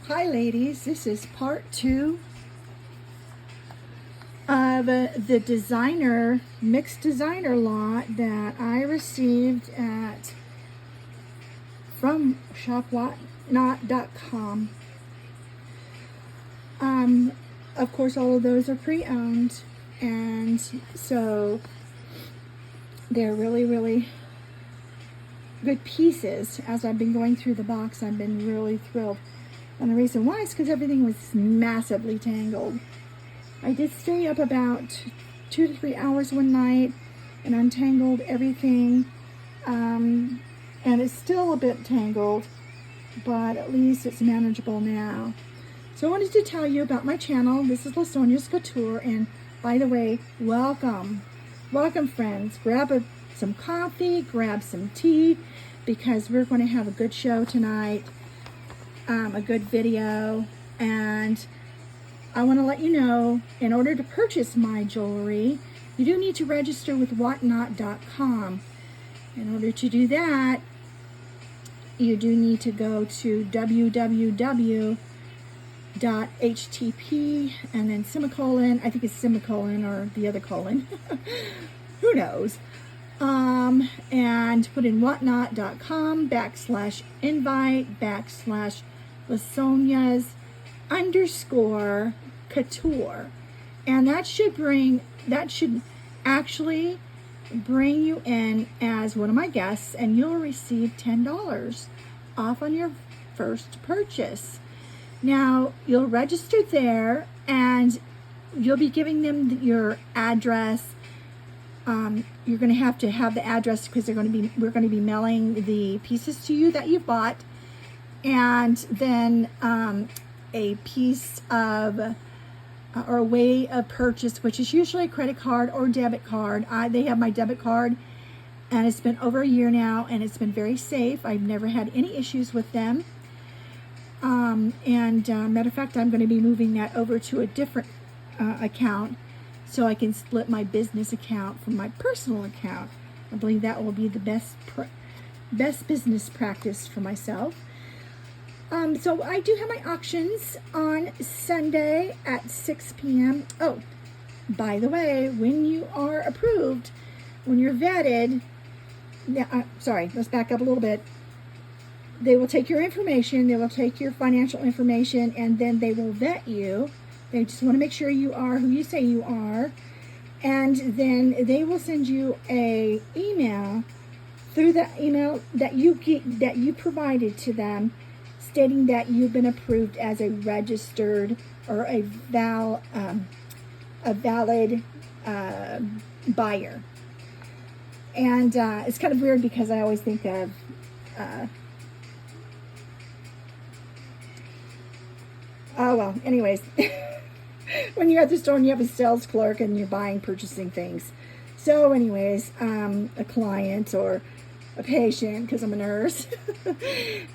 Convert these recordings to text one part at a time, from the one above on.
Hi ladies, this is part 2 of the mixed designer lot that I received from shopwhatnot.com. Of course, all of those are pre-owned, and so they're really good pieces. As I've been going through the box, I've been really thrilled. And the reason why is because everything was massively tangled. I did stay up about 2 to 3 hours one night and untangled everything. And it's still a bit tangled, but at least it's manageable now. So I wanted to tell you about my channel. This is LaSonia's Couture, and by the way, welcome. Welcome, friends. Grab some coffee, grab some tea, because we're going to have a good show tonight. A good video, and I want to let you know, in order to purchase my jewelry, you do need to register with whatnot.com. In order to do that, you do need to go to www.http and then semicolon, I think it's semicolon or the other colon, who knows, and put in whatnot.com /invite /LaSonia's _couture, and that should actually bring you in as one of my guests, and you'll receive $10 off on your first purchase. Now, you'll register there, and you'll be giving them your address. You're going to have the address because we're going to be mailing the pieces to you that you bought, and then a piece of or a way of purchase, which is usually a credit card or debit card. They have my debit card, and it's been over a year now, and it's been very safe. I've never had any issues with them. Matter of fact, I'm going to be moving that over to a different account, so I can split my business account from my personal account. I believe that will be the best business practice for myself. So I do have my auctions on Sunday at 6 p.m. Oh, by the way, when you are approved, when you're vetted, sorry, let's back up a little bit. They will take your information, they will take your financial information, and then they will vet you. They just want to make sure you are who you say you are. And then they will send you a email through the email that you provided to them, stating that you've been approved as a registered or a valid buyer. And it's kind of weird because I always think of oh well, anyways. When you're at the store and you have a sales clerk and you're purchasing things. So anyways, a client or a patient, because I'm a nurse.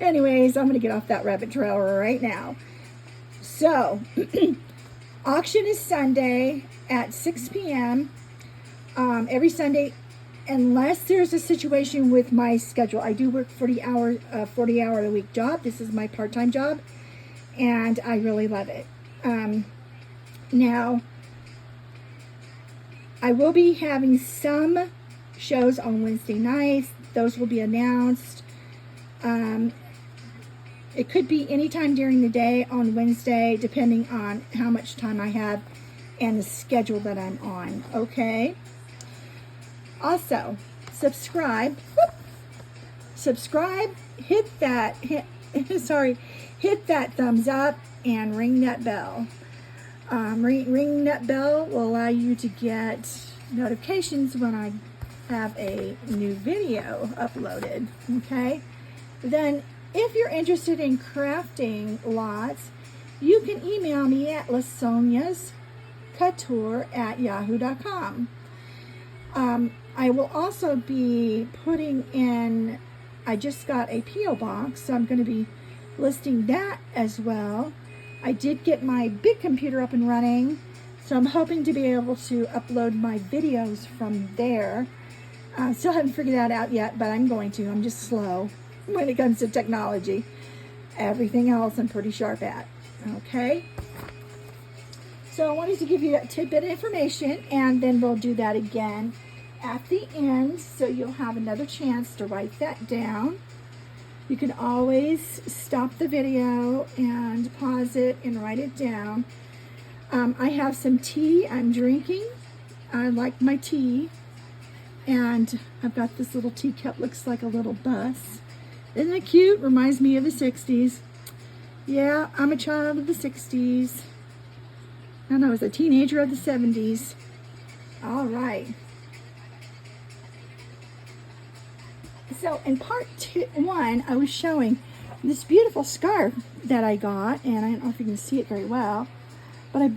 Anyways, I'm going to get off that rabbit trail right now. So, auction is Sunday at 6 p.m. Every Sunday, unless there's a situation with my schedule. I do work 40 hour a week job. This is my part-time job, and I really love it. Now, I will be having some shows on Wednesday nights. Those will be announced. It could be any time during the day on Wednesday, depending on how much time I have and the schedule that I'm on, okay? Also, subscribe, hit that thumbs up and ring that bell. Ring that bell will allow you to get notifications when I have a new video uploaded, okay? Then, if you're interested in crafting lots, you can email me at lasoniascouture@yahoo.com. I will also be putting in, I just got a P.O. box, so I'm going to be listing that as well. I did get my big computer up and running, so I'm hoping to be able to upload my videos from there. Still haven't figured that out yet, but I'm going to. I'm just slow when it comes to technology. Everything else I'm pretty sharp at. Okay? So I wanted to give you that tidbit of information, and then we'll do that again at the end, so you'll have another chance to write that down. You can always stop the video and pause it and write it down. I have some tea I'm drinking. I like my tea. And I've got this little teacup, looks like a little bus. Isn't it cute? Reminds me of the 60s. Yeah, I'm a child of the 60s. And I was a teenager of the 70s. All right. So in part 1, I was showing this beautiful scarf that I got, and I don't know if you can see it very well, but I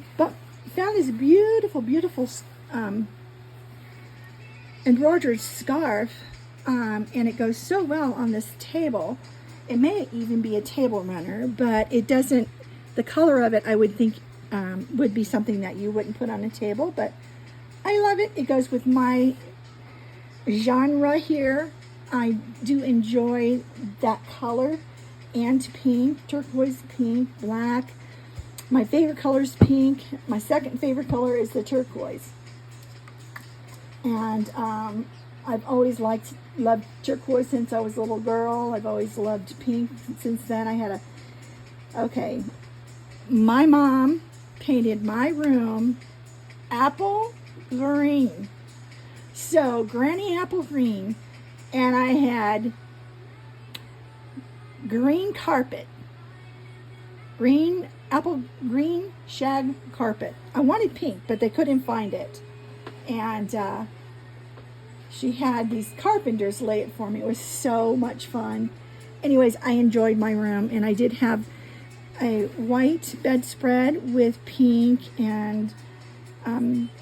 found this beautiful, beautiful embroidered scarf, and it goes so well on this table. It may even be a table runner, but it doesn't, the color of it I would think would be something that you wouldn't put on a table, but I love it. It goes with my genre here. I do enjoy that color, and pink, turquoise pink, black. My favorite color is pink. My second favorite color is the turquoise. And I've always loved turquoise since I was a little girl. I've always loved pink since then. I had okay, my mom painted my room apple green. So granny apple green. And I had green carpet, green shag carpet. I wanted pink, but they couldn't find it. And she had these carpenters lay it for me. It was so much fun. Anyways, I enjoyed my room, and I did have a white bedspread with pink and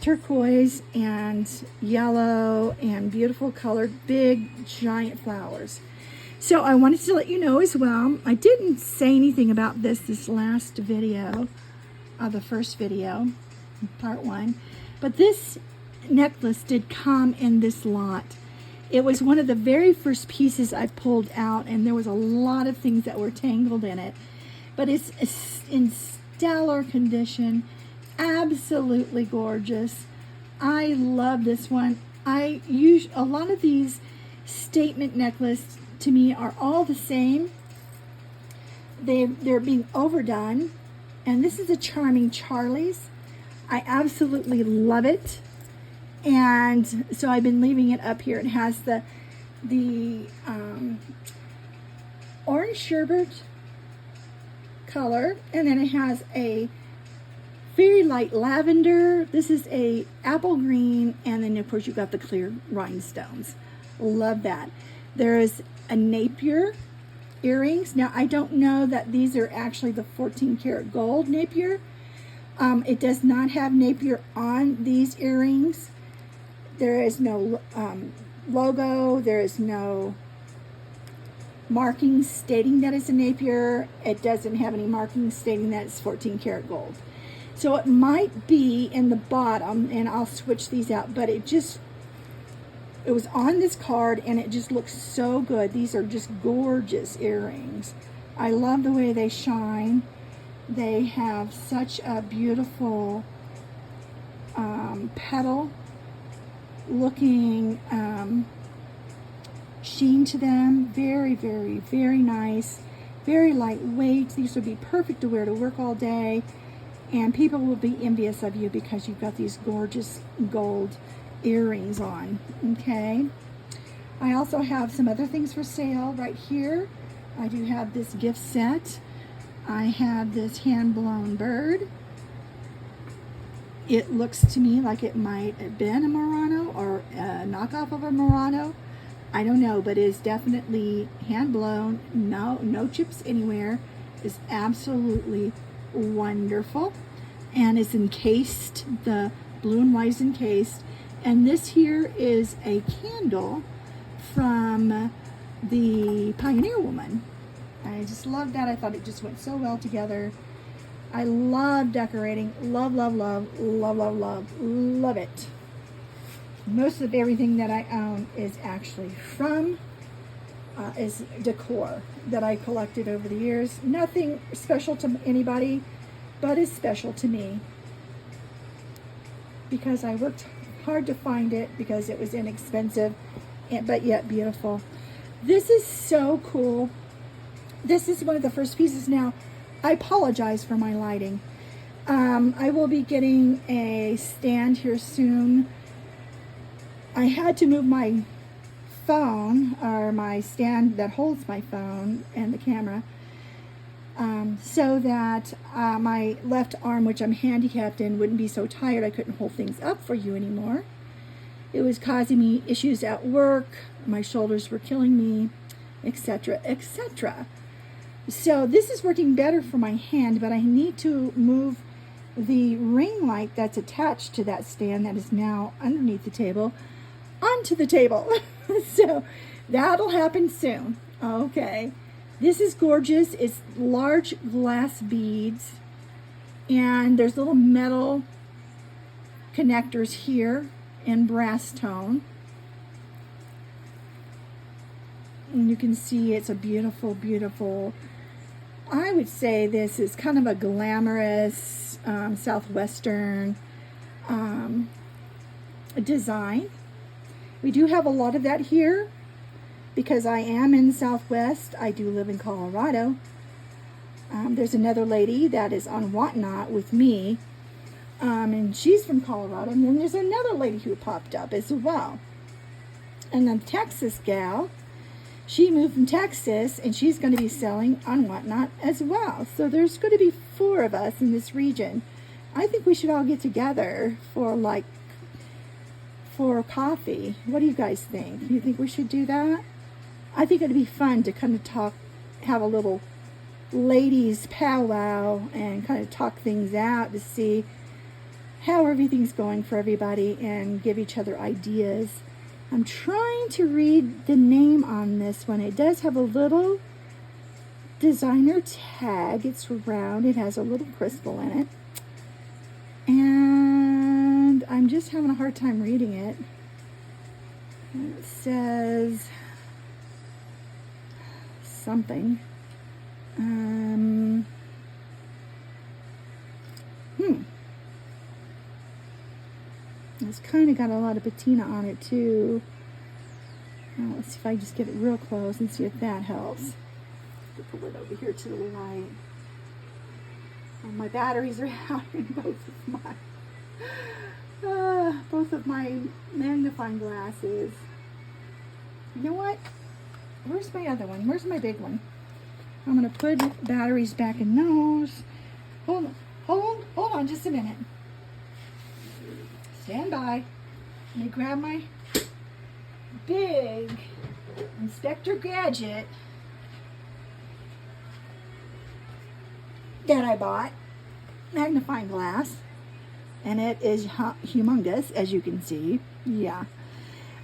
turquoise and yellow and beautiful colored big giant flowers. So I wanted to let you know as well, I didn't say anything about this last video, the first video, part 1, but this necklace did come in this lot. It was one of the very first pieces I pulled out, and there was a lot of things that were tangled in it, but it's in stellar condition. Absolutely gorgeous. I love this one. I use a lot of these statement necklaces to me are all the same. They're being overdone, and this is a Charming Charlie's. I absolutely love it, and so I've been leaving it up here. It has the orange sherbet color, and then it has a very light lavender. This is a apple green, and then of course you've got the clear rhinestones. Love that. There is a Napier earrings. Now I don't know that these are actually the 14 karat gold Napier. It does not have Napier on these earrings. There is no logo. There is no markings stating that it's a Napier. It doesn't have any markings stating that it's 14 karat gold. So it might be in the bottom, and I'll switch these out, but it was on this card, and it just looks so good. These are just gorgeous earrings. I love the way they shine. They have such a beautiful petal looking sheen to them. Very, very, very nice. Very lightweight. These would be perfect to wear to work all day. And people will be envious of you because you've got these gorgeous gold earrings on, okay? I also have some other things for sale right here. I do have this gift set. I have this hand-blown bird. It looks to me like it might have been a Murano or a knockoff of a Murano. I don't know, but it is definitely hand-blown. No chips anywhere. It's absolutely wonderful, and it's encased. The blue and white is encased, and this here is a candle from the Pioneer Woman. I just love that. I thought it just went so well together. I love decorating. Love, love, love, love, love, love, love it. Most of everything that I own is actually from is decor that I collected over the years. Nothing special to anybody, but is special to me because I worked hard to find it because it was inexpensive, but yet beautiful. This is so cool. This is one of the first pieces. Now, I apologize for my lighting. I will be getting a stand here soon. I had to move my phone, or my stand that holds my phone and the camera, so that my left arm, which I'm handicapped in, wouldn't be so tired I couldn't hold things up for you anymore. It was causing me issues at work, my shoulders were killing me, etc., etc. So this is working better for my hand, but I need to move the ring light that's attached to that stand that is now underneath the table onto the table. So that'll happen soon. Okay. This is gorgeous. It's large glass beads, and there's little metal connectors here in brass tone. And you can see it's a beautiful, beautiful, I would say this is kind of a glamorous Southwestern design. We do have a lot of that here because I am in the Southwest. I do live in Colorado. There's another lady that is on Whatnot with me, and she's from Colorado. And then there's another lady who popped up as well. And then Texas gal, she moved from Texas, and she's going to be selling on Whatnot as well. So there's going to be 4 of us in this region. I think we should all get together for coffee. What do you guys think? You think we should do that? I think it'd be fun to kind of have a little ladies powwow and kind of talk things out to see how everything's going for everybody and give each other ideas. I'm trying to read the name on this one. It does have a little designer tag. It's round. It has a little crystal in it. And I'm just having a hard time reading it. It says something. It's kind of got a lot of patina on it too. Let's see if I just get it real close and see if that helps. Pull it over here to the light. My batteries are out in both of my magnifying glasses. You know what? Where's my other one? Where's my big one? I'm gonna put batteries back in those. Hold on just a minute. Stand by. Let me grab my big Inspector Gadget that I bought, magnifying glass, and it is humongous, as you can see. Yeah,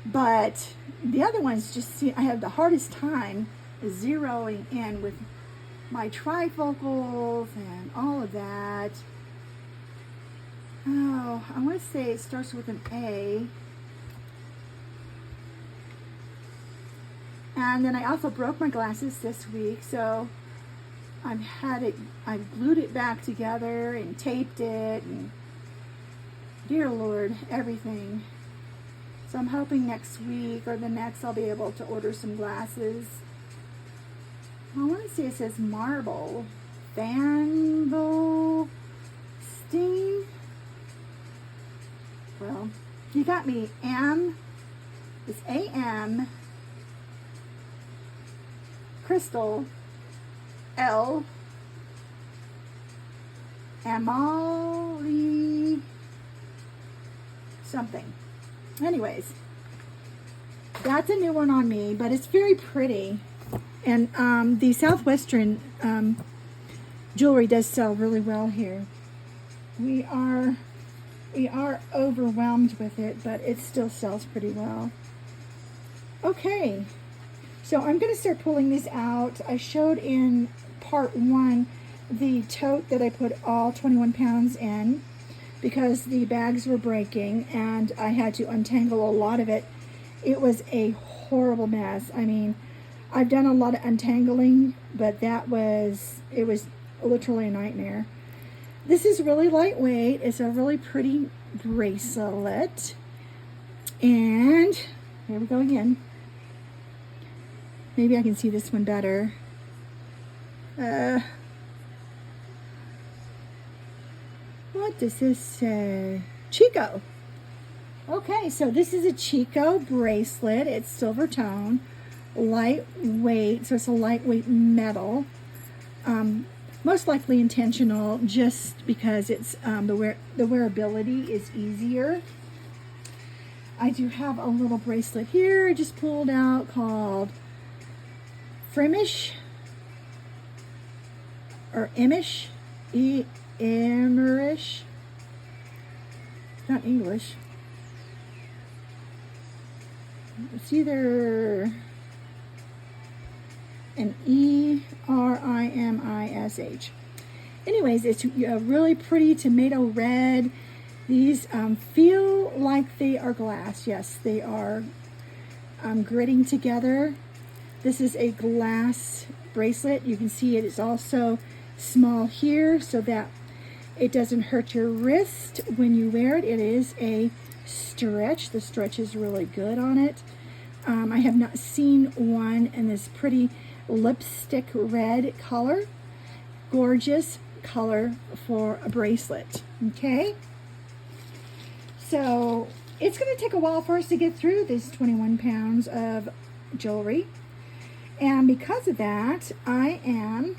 but the other ones just I have the hardest time zeroing in with my trifocals and all of that. Oh, I want to say it starts with an A. And then I also broke my glasses this week, so I've glued it back together and taped it, and dear Lord, everything. So I'm hoping next week or the next I'll be able to order some glasses. I want to say it says marble. Vanvo Steen. Well, you got me. It's AM. Crystal. L. Amali. Something. Anyways, that's a new one on me, but it's very pretty. And the Southwestern jewelry does sell really well here. We are overwhelmed with it, but it still sells pretty well. Okay, so I'm going to start pulling these out. I showed in part 1 the tote that I put all 21 pounds in because the bags were breaking and I had to untangle a lot of it. It was a horrible mess. I mean, I've done a lot of untangling, but it was literally a nightmare. This is really lightweight. It's a really pretty bracelet. And here we go again. Maybe I can see this one better. What does this say? Chico. Okay, so this is a Chico bracelet. It's silver tone, lightweight, so it's a lightweight metal. Most likely intentional, just because it's the wearability is easier. I do have a little bracelet here I just pulled out called Fremish or Emish, Emerish. Not English. It's either an Erimish. Anyways, it's a really pretty tomato red. These feel like they are glass. Yes, they are gritting together. This is a glass bracelet. You can see it is also small here so that it doesn't hurt your wrist when you wear it. It is a stretch. The stretch is really good on it. I have not seen one in this pretty lipstick red color. Gorgeous color for a bracelet. Okay, so it's going to take a while for us to get through this 21 pounds of jewelry, and because of that I am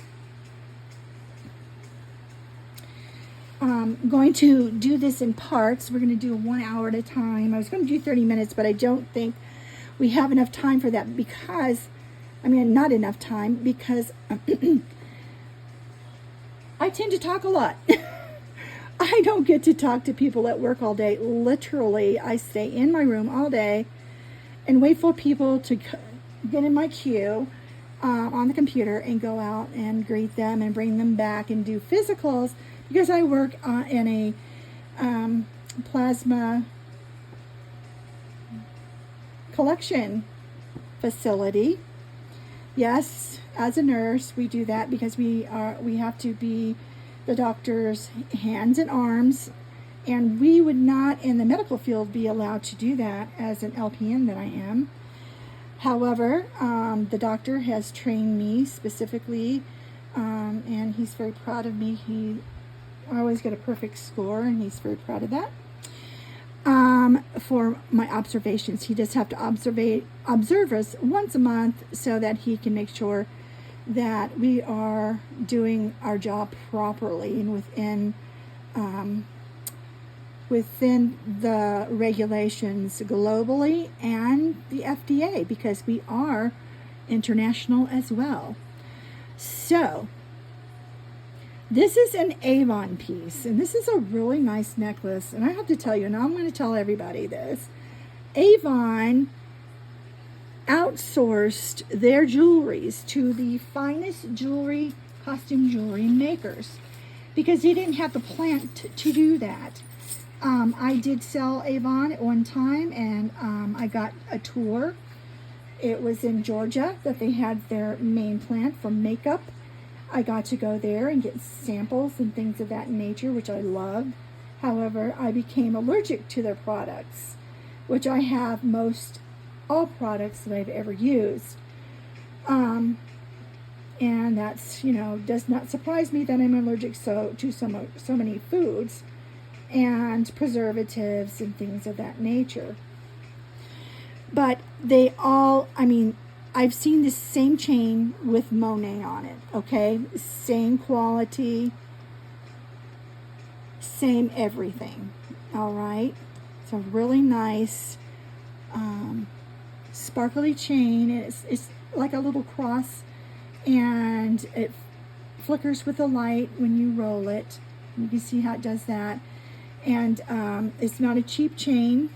going to do this in parts. We're going to do 1 hour at a time. I was going to do 30 minutes, but I don't think we have enough time for that because, not enough time because I tend to talk a lot. I don't get to talk to people at work all day. Literally, I stay in my room all day and wait for people to get in my queue on the computer and go out and greet them and bring them back and do physicals because I work in a plasma collection facility. Yes, as a nurse, we do that because we have to be the doctor's hands and arms, and we would not in the medical field be allowed to do that as an LPN that I am. However, the doctor has trained me specifically, and he's very proud of me. I always get a perfect score, and he's very proud of that. For my observations, he does have to observe us once a month so that he can make sure that we are doing our job properly and within the regulations globally and the FDA, because we are international as well. So this is an Avon piece, and this is a really nice necklace. And I have to tell you, and I'm going to tell everybody this, Avon outsourced their jewelries to the finest costume jewelry makers, because they didn't have the plant to do that. I did sell Avon at one time, and I got a tour. It was in Georgia that they had their main plant for makeup. I got to go there and get samples and things of that nature, which I loved. However, I became allergic to their products, which I have all products that I've ever used. And that's, does not surprise me that I'm allergic to so many foods and preservatives and things of that nature. But they all, I've seen the same chain with Monet on it, okay? Same quality, same everything, all right? It's a really nice sparkly chain. It's like a little cross, and it flickers with the light when you roll it. You can see how it does that. And it's not a cheap chain.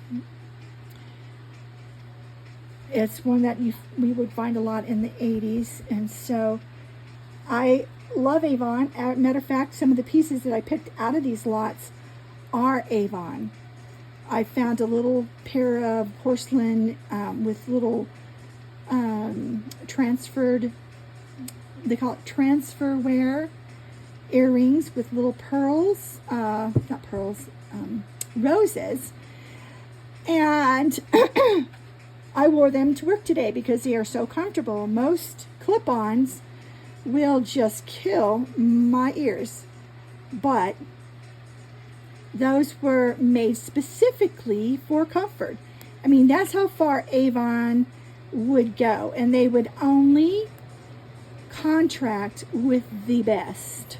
It's one that we would find a lot in the 80s. And so I love Avon. Matter of fact, some of the pieces that I picked out of these lots are Avon. I found a little pair of porcelain with little transferred, they call it transfer wear earrings with little pearls, not pearls, roses. And I wore them to work today because they are so comfortable. Most clip-ons will just kill my ears, but those were made specifically for comfort. I mean, that's how far Avon would go, and they would only contract with the best.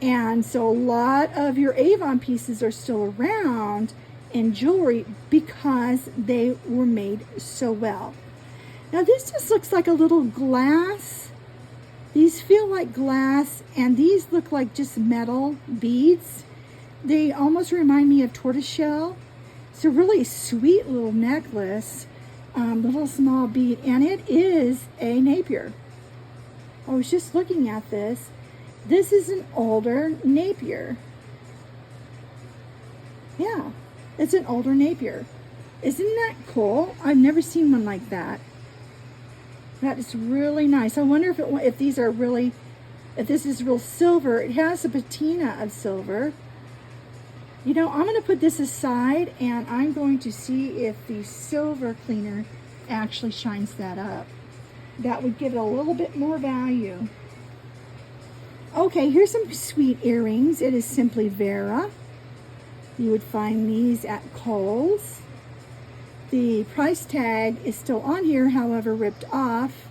And so a lot of your Avon pieces are still around in jewelry because they were made so well. Now this just looks like a little glass. These feel like glass, and these look like just metal beads. They almost remind me of tortoiseshell. It's a really sweet little necklace, little small bead, and it is a Napier. I was just looking at this. This is an older Napier. Yeah, it's an older Napier. Isn't that cool? I've never seen one like that. That is really nice. I wonder if these are really, if this is real silver. It has a patina of silver. You know, I'm going to put this aside, and I'm going to see if the silver cleaner actually shines that up. That would give it a little bit more value. Okay, here's some sweet earrings. It is Simply Vera. You would find these at Kohl's. The price tag is still on here, however, ripped off.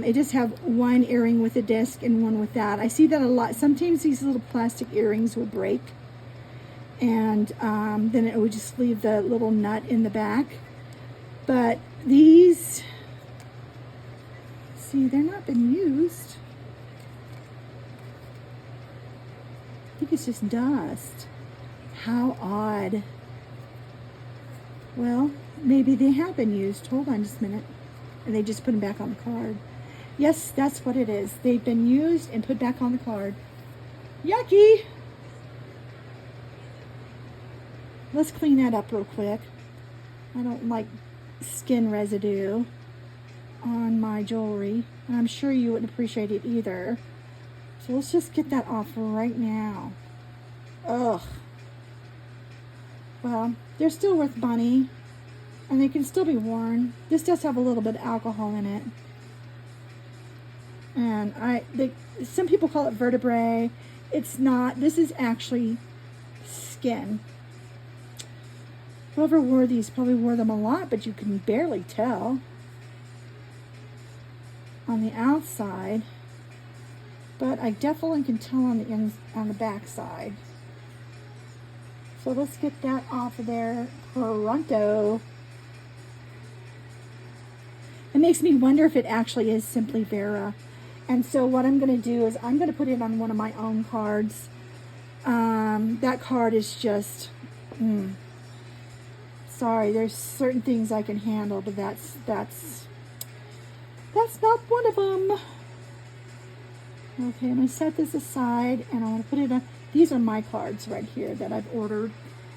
It just have one earring with a disc and one without. I see that a lot. Sometimes these little plastic earrings will break, and then it would just leave the little nut in the back. But these, see, they're not been used. I think it's just dust. How odd. Well, maybe they have been used. Hold on just a minute. And they just put them back on the card. Yes, that's what it is. They've been used and put back on the card. Yucky! Let's clean that up real quick. I don't like skin residue on my jewelry. And I'm sure you wouldn't appreciate it either. So let's just get that off right now. Ugh. Well, they're still worth money, and they can still be worn. This does have a little bit of alcohol in it. And some people call it vertebrae. It's not. This is actually skin. Whoever wore these probably wore them a lot, but you can barely tell on the outside. But I definitely can tell on the back side. So let's get that off of there pronto. It makes me wonder if it actually is Simply Vera. And so what I'm going to do is I'm going to put it on one of my own cards. That card is just, sorry, there's certain things I can handle, but that's not one of them. Okay, I'm going to set this aside, and I want to put it on. These are my cards right here that I've ordered.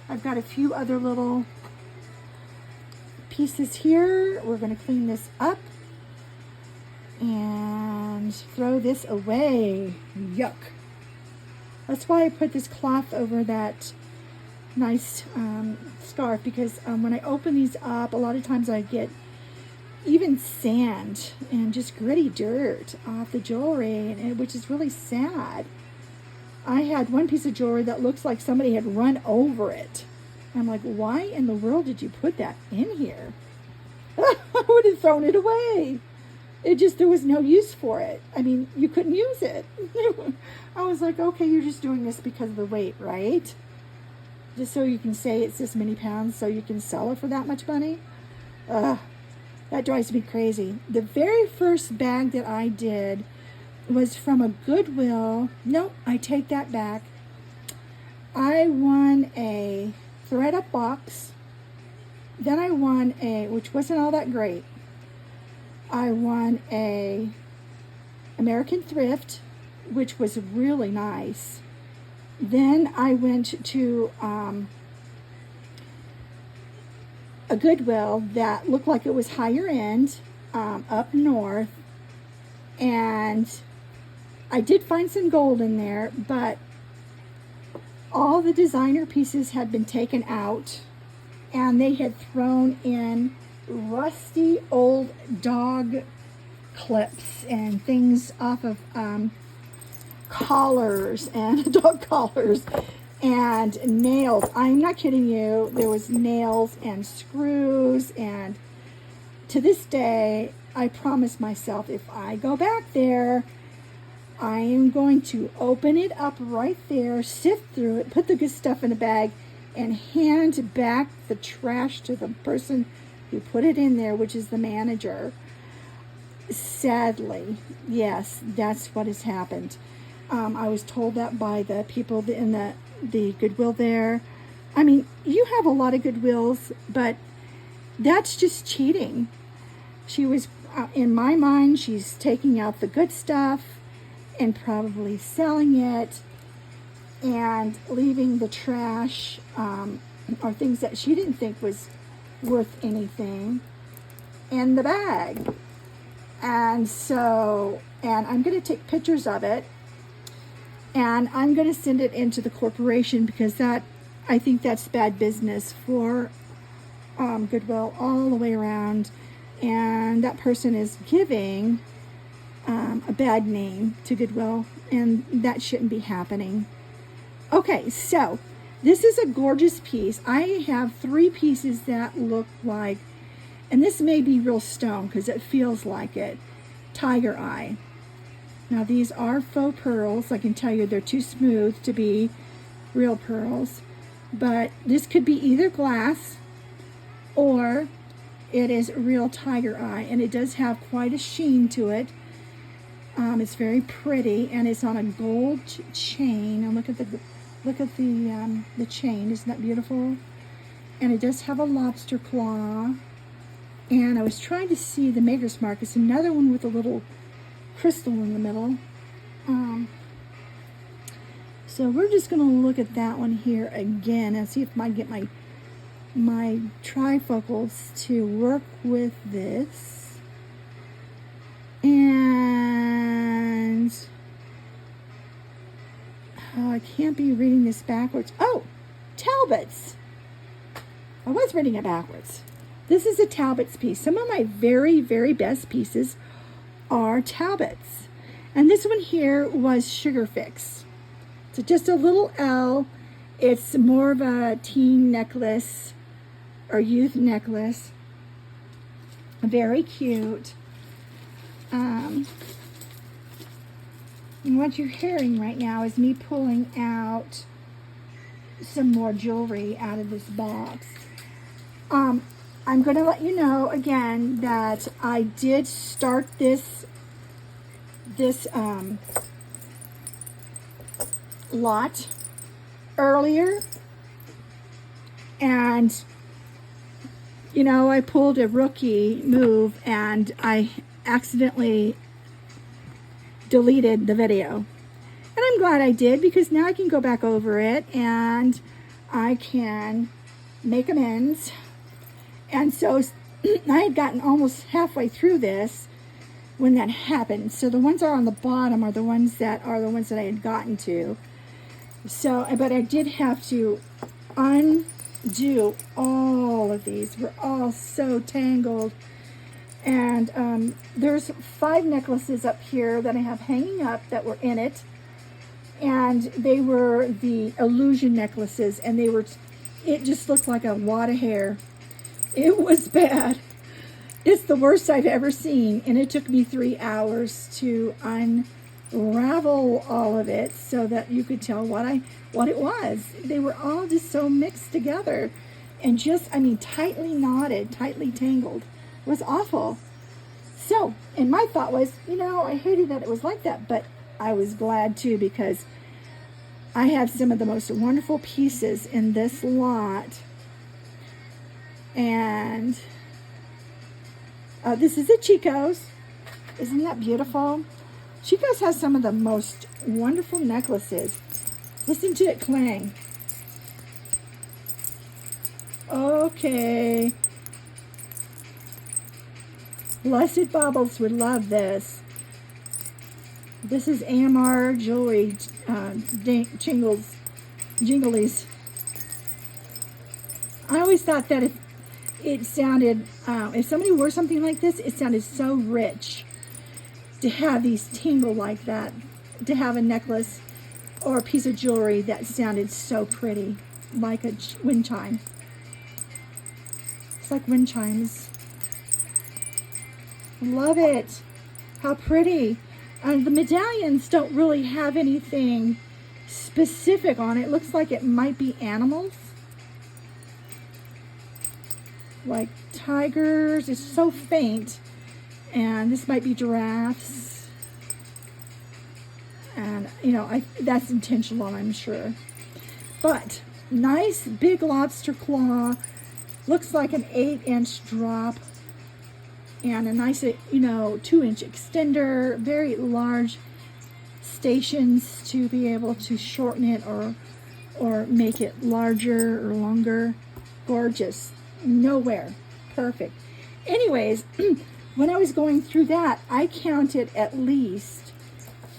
I've got a few other little pieces here. We're going to clean this up and throw this away. Yuck. That's why I put this cloth over that nice scarf, because when I open these up, a lot of times I get even sand and just gritty dirt off the jewelry, which is really sad. I had one piece of jewelry that looks like somebody had run over it. I'm like, why in the world did you put that in here? I would have thrown it away. There was no use for it. I mean, you couldn't use it. I was like, okay, you're just doing this because of the weight, right? Just so you can say it's this many pounds so you can sell it for that much money? That drives me crazy. The very first bag that I did was from a Goodwill. Nope, I take that back. I won a thread-up box. Then I won which wasn't all that great. I won a American Thrift, which was really nice. Then I went to a Goodwill that looked like it was higher end, up north, and I did find some gold in there, but all the designer pieces had been taken out, and they had thrown in rusty old dog clips and things off of collars and dog collars and nails. I'm not kidding you. There was nails and screws, and to this day, I promise myself if I go back there, I am going to open it up right there, sift through it, put the good stuff in a bag, and hand back the trash to the person who put it in there, which is the manager. Sadly, yes, that's what has happened. I was told that by the people in the Goodwill there. I mean, you have a lot of Goodwills, but that's just cheating. She was, in my mind, she's taking out the good stuff and probably selling it and leaving the trash or things that she didn't think was worth anything in the bag. And so, and I'm going to take pictures of it, and I'm going to send it into the corporation, because that, I think that's bad business for Goodwill all the way around, and that person is giving a bad name to Goodwill, and that shouldn't be happening. Okay, so this is a gorgeous piece. I have 3 pieces that look like, and this may be real stone because it feels like it, tiger eye. Now these are faux pearls. I can tell you they're too smooth to be real pearls, but this could be either glass or it is real tiger eye, and it does have quite a sheen to it. It's very pretty, and it's on a gold chain. And look at the chain. Isn't that beautiful? And it does have a lobster claw. And I was trying to see the maker's mark. It's another one with a little crystal in the middle. So we're just going to look at that one here again and see if I can get my trifocals to work with this. And I can't be reading this backwards. Oh, Talbots. I was reading it backwards. This is a Talbots piece. Some of my very, very best pieces are Talbots. And this one here was Sugar Fix. So just a little L. It's more of a teen necklace or youth necklace. Very cute. And what you're hearing right now is me pulling out some more jewelry out of this box. I'm going to let you know again that I did start this lot earlier, and you know, I pulled a rookie move and I accidentally deleted the video. And I'm glad I did, because now I can go back over it and I can make amends. And so I had gotten almost halfway through this when that happened. So the ones that are on the bottom are the ones that I had gotten to. So, but I did have to undo all of these. We're all so tangled. And there's 5 necklaces up here that I have hanging up that were in it. And they were the illusion necklaces, and it just looked like a wad of hair. It was bad. It's the worst I've ever seen, and it took me 3 hours to unravel all of it so that you could tell what it was. They were all just so mixed together and just, I mean, tightly knotted, tightly tangled. It was awful. So, and my thought was, you know, I hated that it was like that, but I was glad too, because I have some of the most wonderful pieces in this lot. And this is a Chico's. Isn't that beautiful? Chico's has some of the most wonderful necklaces. Listen to it clang. Okay. Blessed Baubles would love this. This is AMR Jewelry Jinglies. I always thought that if it sounded, if somebody wore something like this, it sounded so rich to have these tingle like that, to have a necklace or a piece of jewelry that sounded so pretty, like a wind chime. It's like wind chimes. Love it. How pretty. The medallions don't really have anything specific on it. It looks like it might be animals. Like tigers. It's so faint. And this might be giraffes. And, you know, that's intentional, I'm sure. But nice big lobster claw. Looks like an 8-inch drop. And a nice, you know, 2-inch extender. Very large stations to be able to shorten it or make it larger or longer. Gorgeous. Nowhere. Perfect. Anyways, when I was going through that, I counted at least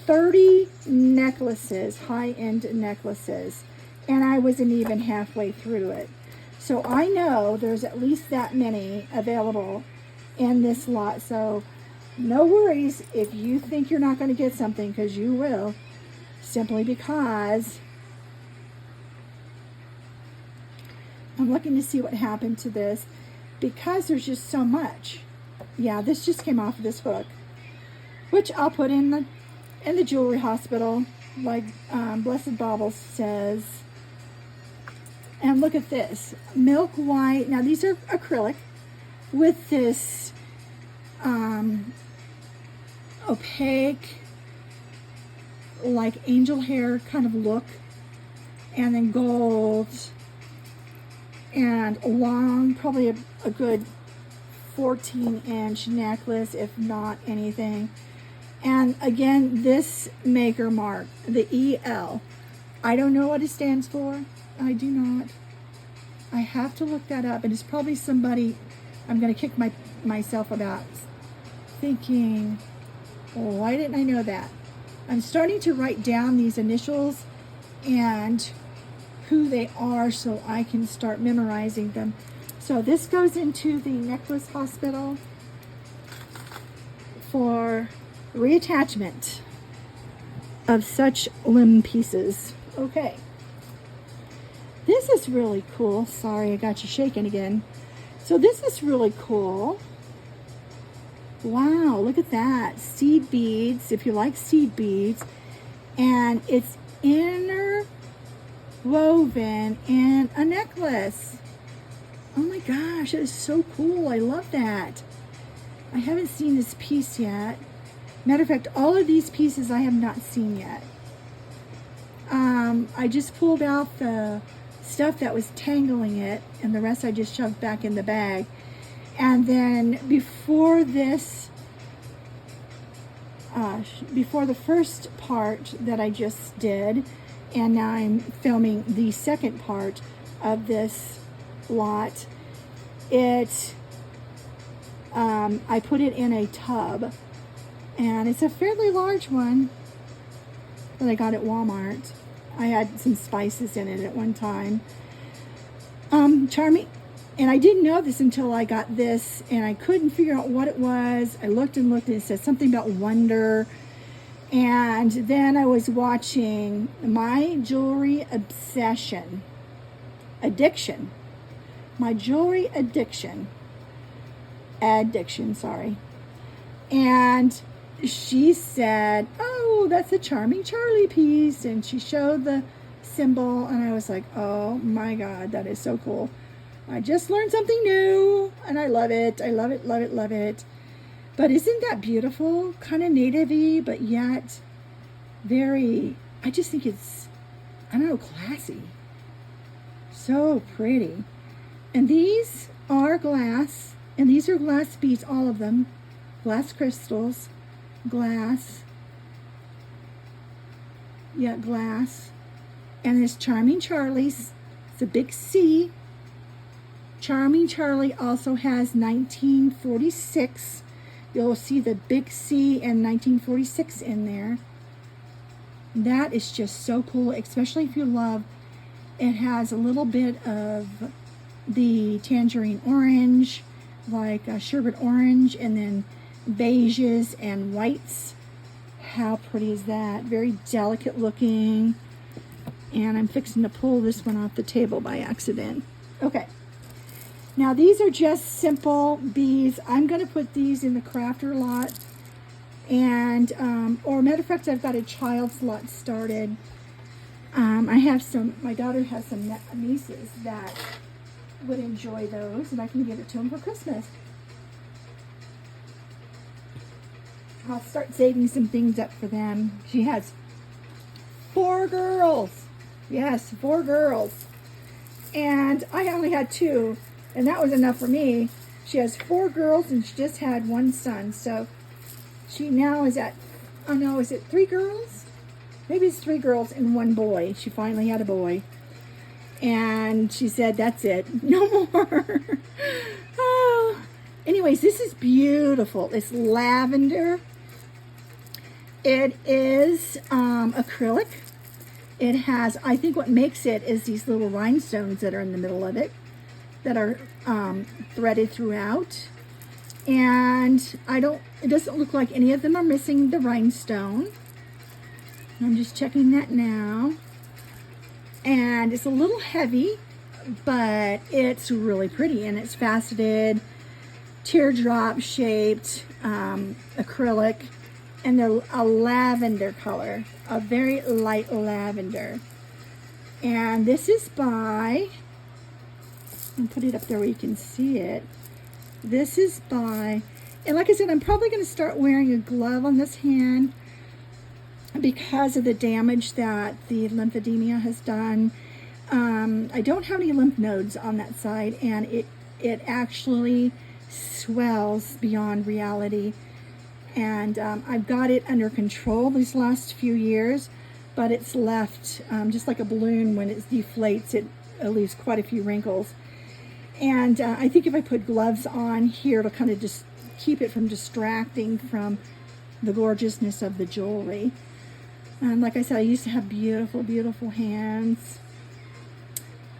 30 necklaces, high-end necklaces, and I wasn't even halfway through it. So I know there's at least that many available in this lot. So no worries if you think you're not going to get something, because you will, simply because I'm looking to see what happened to this, because there's just so much. Yeah, this just came off of this hook, which I'll put in the jewelry hospital, like Blessed Baubles says. And look at this, milk white. Now these are acrylic with this opaque, like angel hair kind of look, and then gold, and long, probably a good 14-inch necklace, if not anything. And again, this maker mark, the EL, I don't know what it stands for. I do not. I have to look that up, and it's probably somebody I'm going to kick myself about, thinking, oh, why didn't I know that? I'm starting to write down these initials and who they are so I can start memorizing them. So this goes into the necklace hospital for reattachment of such limb pieces. Okay. This is really cool. Sorry, I got you shaking again. So this is really cool. Wow, look at that. Seed beads, if you like seed beads. And it's interwoven in a necklace. Oh my gosh, that is so cool. I love that. I haven't seen this piece yet. Matter of fact, all of these pieces I have not seen yet. I just pulled out the stuff that was tangling it, and the rest I just shoved back in the bag. And then before this, before the first part that I just did, and now I'm filming the second part of this lot, I put it in a tub, and it's a fairly large one that I got at Walmart. I had some spices in it at one time. Charming, and I didn't know this until I got this, and I couldn't figure out what it was. I looked and looked, and it said something about wonder. And then I was watching My Jewelry Addiction. My Jewelry Addiction, sorry. And she said, oh, that's a Charming Charlie piece. And she showed the symbol, and I was like, oh my God, that is so cool. I just learned something new, and I love it. I love it, love it, love it. But isn't that beautiful? Kind of native-y, but yet very, I just think it's, I don't know, classy. So pretty. And these are glass, and these are glass beads, all of them. Glass crystals, glass. Yeah, glass. And this Charming Charlie's, it's a big C. Charming Charlie also has 1946 You'll see the big C and 1946 in there. That is just so cool, especially if you love, it has a little bit of the tangerine orange, like sherbet orange, and then beiges and whites. How pretty is that? Very delicate looking. And I'm fixing to pull this one off the table by accident. Okay. Now these are just simple beads. I'm going to put these in the crafter lot. And, or matter of fact, I've got a child's lot started. I have some, my daughter has some nieces that would enjoy those, and I can give it to them for Christmas. I'll start saving some things up for them. She has 4 girls. Yes, 4 girls. And I only had 2, and that was enough for me. She has 4 girls, and she just had 1 son. So she now is at, oh no, is it 3 girls? Maybe it's 3 girls and 1 boy. She finally had a boy. And she said, that's it. No more. Oh. Anyways, this is beautiful. It's lavender. It is acrylic. It has, I think what makes it is these little rhinestones that are in the middle of it that are threaded throughout. And it doesn't look like any of them are missing the rhinestone. I'm just checking that now. And it's a little heavy, but it's really pretty, and it's faceted, teardrop shaped, acrylic, and they're a lavender color, a very light lavender. And this is by, I'll put it up there where you can see it. This is by, and like I said, I'm probably going to start wearing a glove on this hand because of the damage that the lymphedema has done. I don't have any lymph nodes on that side, and it actually swells beyond reality. And I've got it under control these last few years, but it's left just like a balloon. When it deflates, it leaves quite a few wrinkles. And I think if I put gloves on here, it'll kind of just keep it from distracting from the gorgeousness of the jewelry. Like I said, I used to have beautiful, beautiful hands.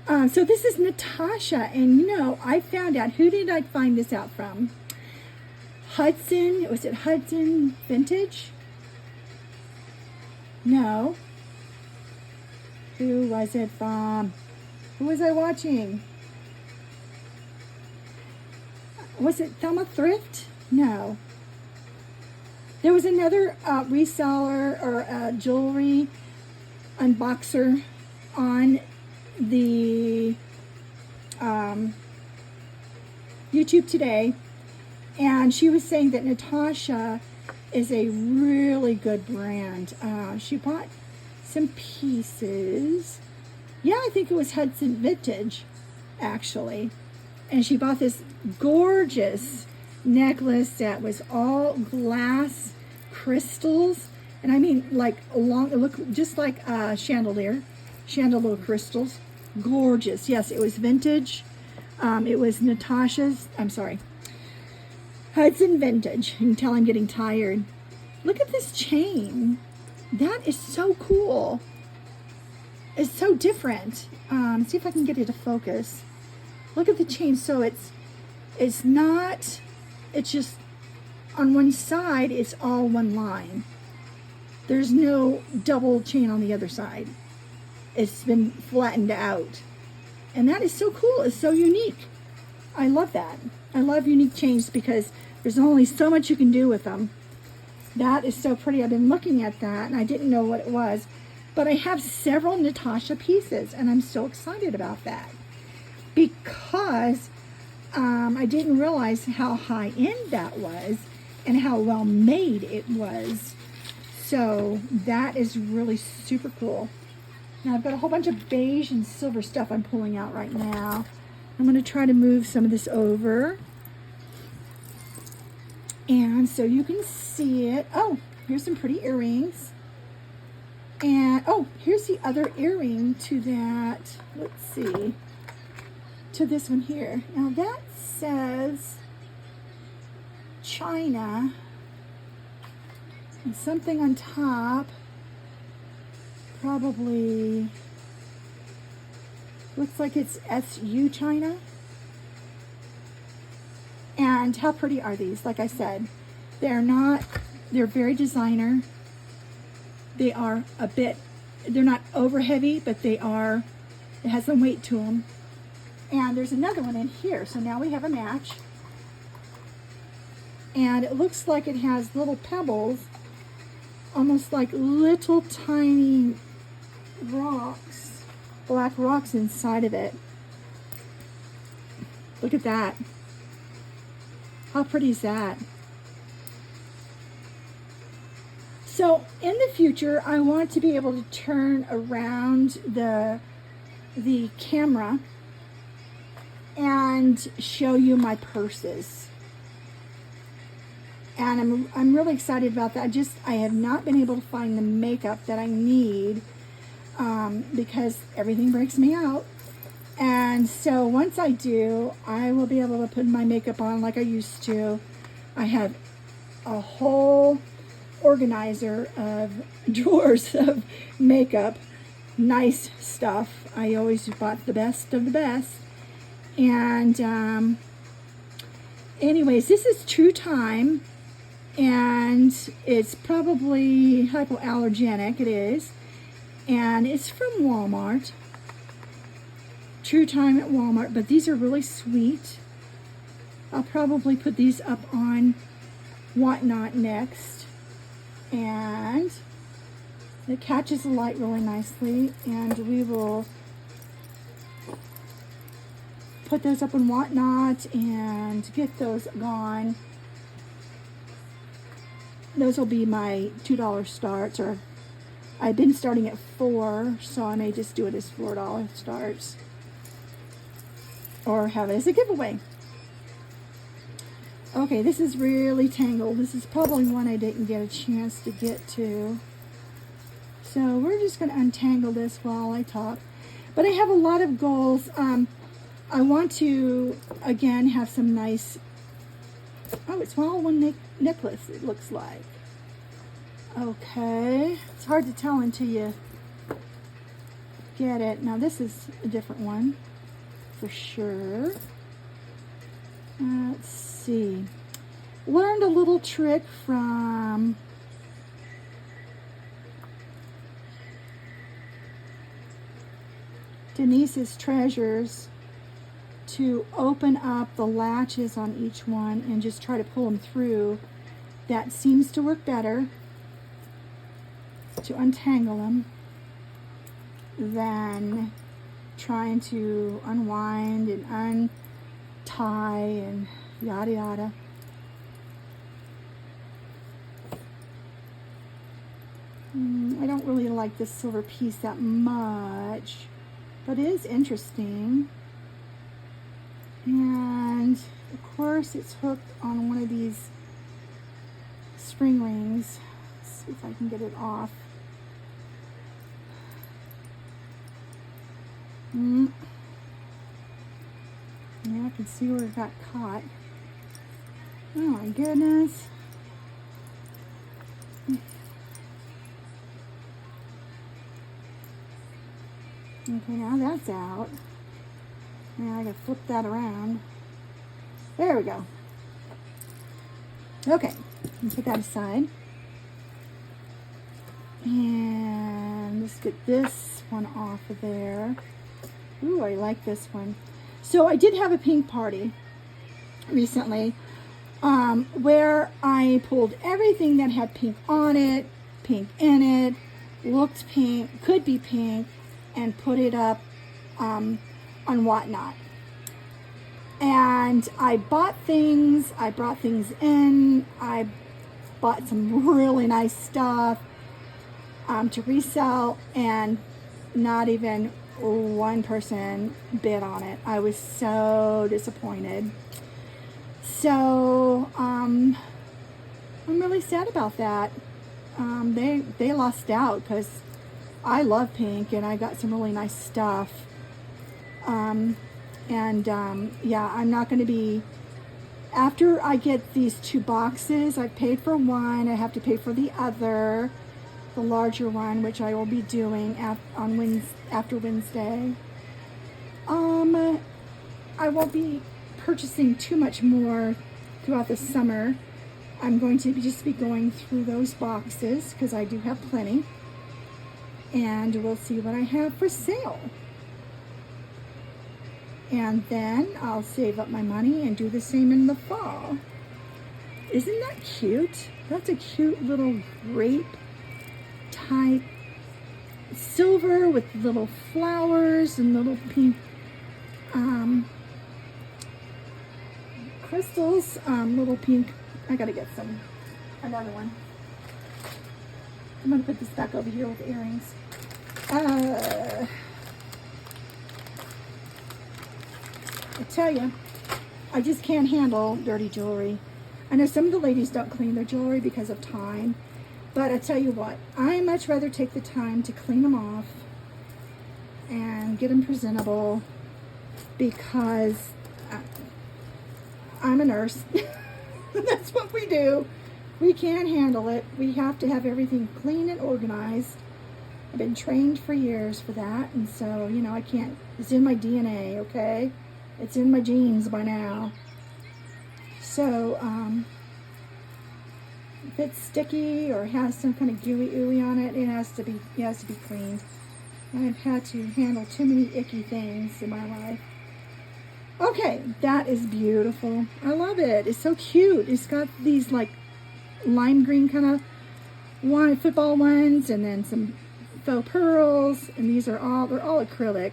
So this is Natasha, and you know, I found out, who did I find this out from? Hudson, was it Hudson Vintage? No. Who was it from? Who was I watching? Was it Thelma Thrift? No. There was another reseller or jewelry unboxer on the YouTube today, and she was saying that Natasha is a really good brand. She bought some pieces. Yeah, I think it was Hudson Vintage, actually. And she bought this gorgeous necklace that was all glass crystals, and I mean like long, it looked just like chandelier crystals. Gorgeous. Yes, it was vintage. It was Natasha's, I'm sorry, Hudson Vintage. You can tell I'm getting tired. Look at this chain. That is so cool. It's so different. See if I can get it to focus. Look at the chain. So it's not, it's just on one side, it's all one line. There's no double chain on the other side. It's been flattened out. And that is so cool. It's so unique. I love that. I love unique chains because there's only so much you can do with them. That is so pretty. I've been looking at that and I didn't know what it was. But I have several Natasha pieces and I'm so excited about that. Because I didn't realize how high-end that was and how well made it was. So that is really super cool. Now I've got a whole bunch of beige and silver stuff I'm pulling out right now. I'm going to try to move some of this over. And so you can see it. Oh, here's some pretty earrings. And, oh, here's the other earring to that. Let's see. To this one here. Now that says china and something on top. Probably looks like it's SU china. And how pretty are these? Like I said, they're very designer. They are they're not over heavy, but it has some weight to them. And there's another one in here. So now we have a match. And it looks like it has little pebbles, almost like little tiny rocks, black rocks inside of it. Look at that. How pretty is that? So in the future, I want to be able to turn around the camera and show you my purses. And I'm really excited about that. I have not been able to find the makeup that I need because everything breaks me out. And so once I do, I will be able to put my makeup on like I used to. I have a whole organizer of drawers of makeup, nice stuff. I always bought the best of the best. And anyways, this is True Time, and it's probably hypoallergenic. It is, and it's from Walmart. True Time at Walmart, but these are really sweet. I'll probably put these up on Whatnot next, and it catches the light really nicely, and we will put those up on Whatnot and get those gone. Those will be my $2 starts, or I've been starting at $4, so I may just do it as $4 starts, or have it as a giveaway. Okay, this is really tangled. This is probably one I didn't get a chance to get to. So we're just going to untangle this while I talk. But I have a lot of goals. I want to, again, have some nice, it's all one necklace, it looks like. Okay, it's hard to tell until you get it. Now this is a different one, for sure. Let's see. Learned a little trick from Denise's Treasures to open up the latches on each one and just try to pull them through. That seems to work better to untangle them than trying to unwind and untie and yada yada. I don't really like this silver piece that much, but it is interesting. And of course it's hooked on one of these spring rings. Let's see if I can get it off. Yeah, I can see where it got caught. Oh my goodness. Okay, now that's out. Now I gotta flip that around. There we go. Okay, put that aside. And let's get this one off of there. Ooh, I like this one. So I did have a pink party recently where I pulled everything that had pink on it, pink in it, looked pink, could be pink, and put it up on Whatnot. And I bought things, I brought things in, I bought some really nice stuff to resell, and not even one person bid on it. I was so disappointed. So I'm really sad about that. They lost out because I love pink and I got some really nice stuff. Yeah, I'm not going to be after I get these 2 boxes, I've paid for one, I have to pay for the other, the larger one, which I will be doing after Wednesday. I won't be purchasing too much more throughout the summer. I'm going to just be going through those boxes because I do have plenty. And we'll see what I have for sale. And then I'll save up my money and do the same in the fall. Isn't that cute? That's a cute little grape type silver with little flowers and little pink crystals, little pink. I gotta get another one. I'm gonna put this back over here with the earrings. I tell you, I just can't handle dirty jewelry. I know some of the ladies don't clean their jewelry because of time, but I tell you what, I much rather take the time to clean them off and get them presentable because I'm a nurse. That's what we do. We can't handle it. We have to have everything clean and organized. I've been trained for years for that, and so, you know, I can't, it's in my DNA, okay? It's in my genes by now. So, if it's sticky or has some kind of gooey ooey on it, it has to be cleaned. I've had to handle too many icky things in my life. Okay, that is beautiful. I love it. It's so cute. It's got these like lime green kind of football ones, and then some faux pearls, and they're all acrylic.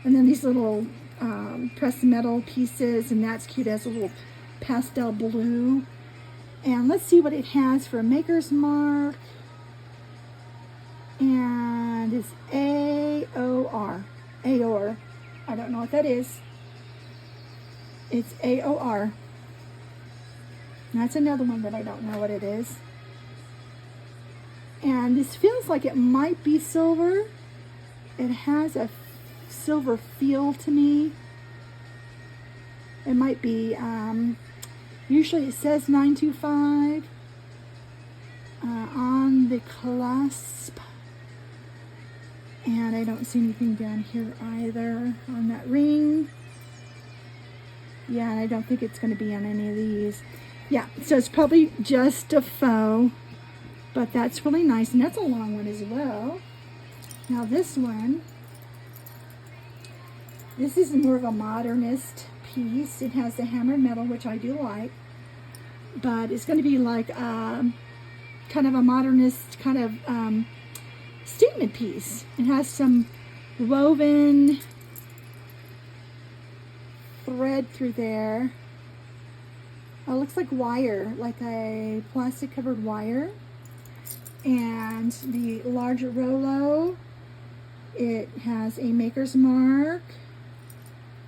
And then these little pressed metal pieces, and that's cute. It has a little pastel blue. And let's see what it has for a maker's mark. And it's AOR. AOR. I don't know what that is. It's AOR. That's another one that I don't know what it is. And this feels like it might be silver. It has a silver feel to me. It might be, usually it says 925 on the clasp. And I don't see anything down here either on that ring. Yeah, and I don't think it's going to be on any of these. Yeah, so it's probably just a faux, but that's really nice, and that's a long one as well. Now this one, this is more of a modernist piece. It has the hammered metal, which I do like, but it's going to be like kind of a modernist kind of statement piece. It has some woven thread through there. It looks like wire, like a plastic covered wire. And the larger Rolo, it has a maker's mark,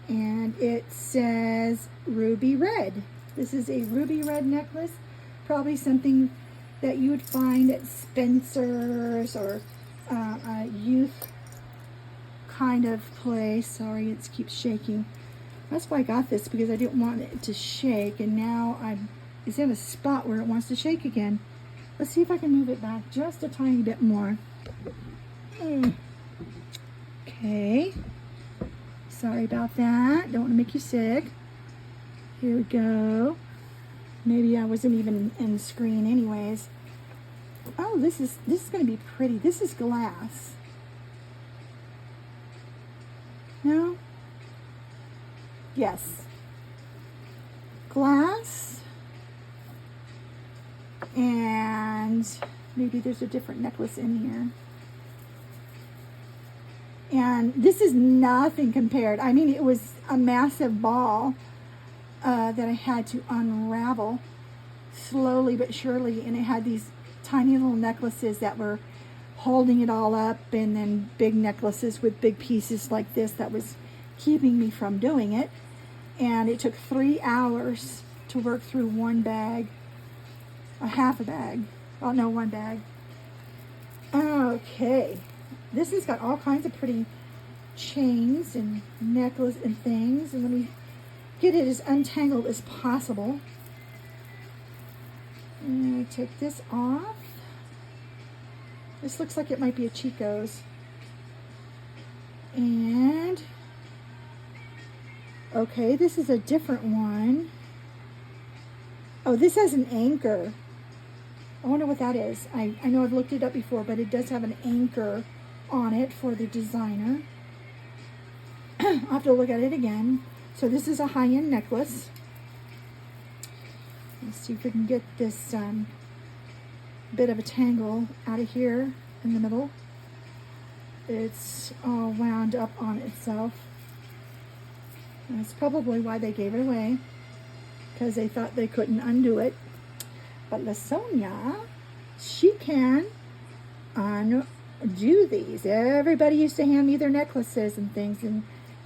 and it says ruby red. This is a ruby red necklace, probably something that you would find at Spencer's or a youth kind of place. Sorry, it keeps shaking. That's why I got this, because I didn't want it to shake, and now it's in a spot where it wants to shake again. Let's see if I can move it back just a tiny bit more. Okay. Sorry about that. Don't want to make you sick. Here we go. Maybe I wasn't even in screen anyways. Oh, this is going to be pretty. This is glass. No? Yes. Glass. And maybe there's a different necklace in here. And this is nothing compared. I mean, it was a massive ball that I had to unravel slowly but surely. And it had these tiny little necklaces that were holding it all up, and then big necklaces with big pieces like this that was keeping me from doing it. And it took 3 hours to work through one bag, a half a bag. Oh no, one bag. Okay, this has got all kinds of pretty chains and necklace and things. And let me get it as untangled as possible. And take this off. This looks like it might be a Chico's. And, okay, this is a different one. Oh, this has an anchor. I wonder what that is. I know I've looked it up before, but it does have an anchor on it for the designer. I'll have to look at it again. So this is a high-end necklace. Let's see if we can get this bit of a tangle out of here in the middle. It's all wound up on itself. And that's probably why they gave it away, because they thought they couldn't undo it. But LaSonia, she can undo these. Everybody used to hand me their necklaces and things and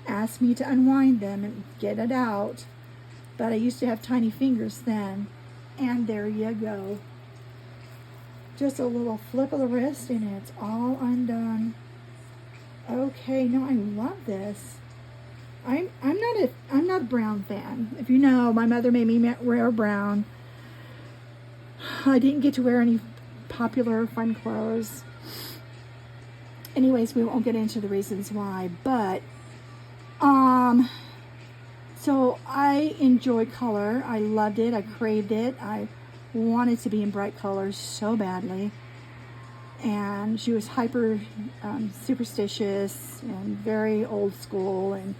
ask me to unwind them and get it out. But I used to have tiny fingers then. And there you go. Just a little flip of the wrist and it's all undone. Okay, no, I love this. I'm not a brown fan. If you know, my mother made me wear brown. I didn't get to wear any popular fun clothes. Anyways, we won't get into the reasons why, but so I enjoy color. I loved it. I craved it. I wanted to be in bright colors so badly. And she was hyper superstitious and very old school, and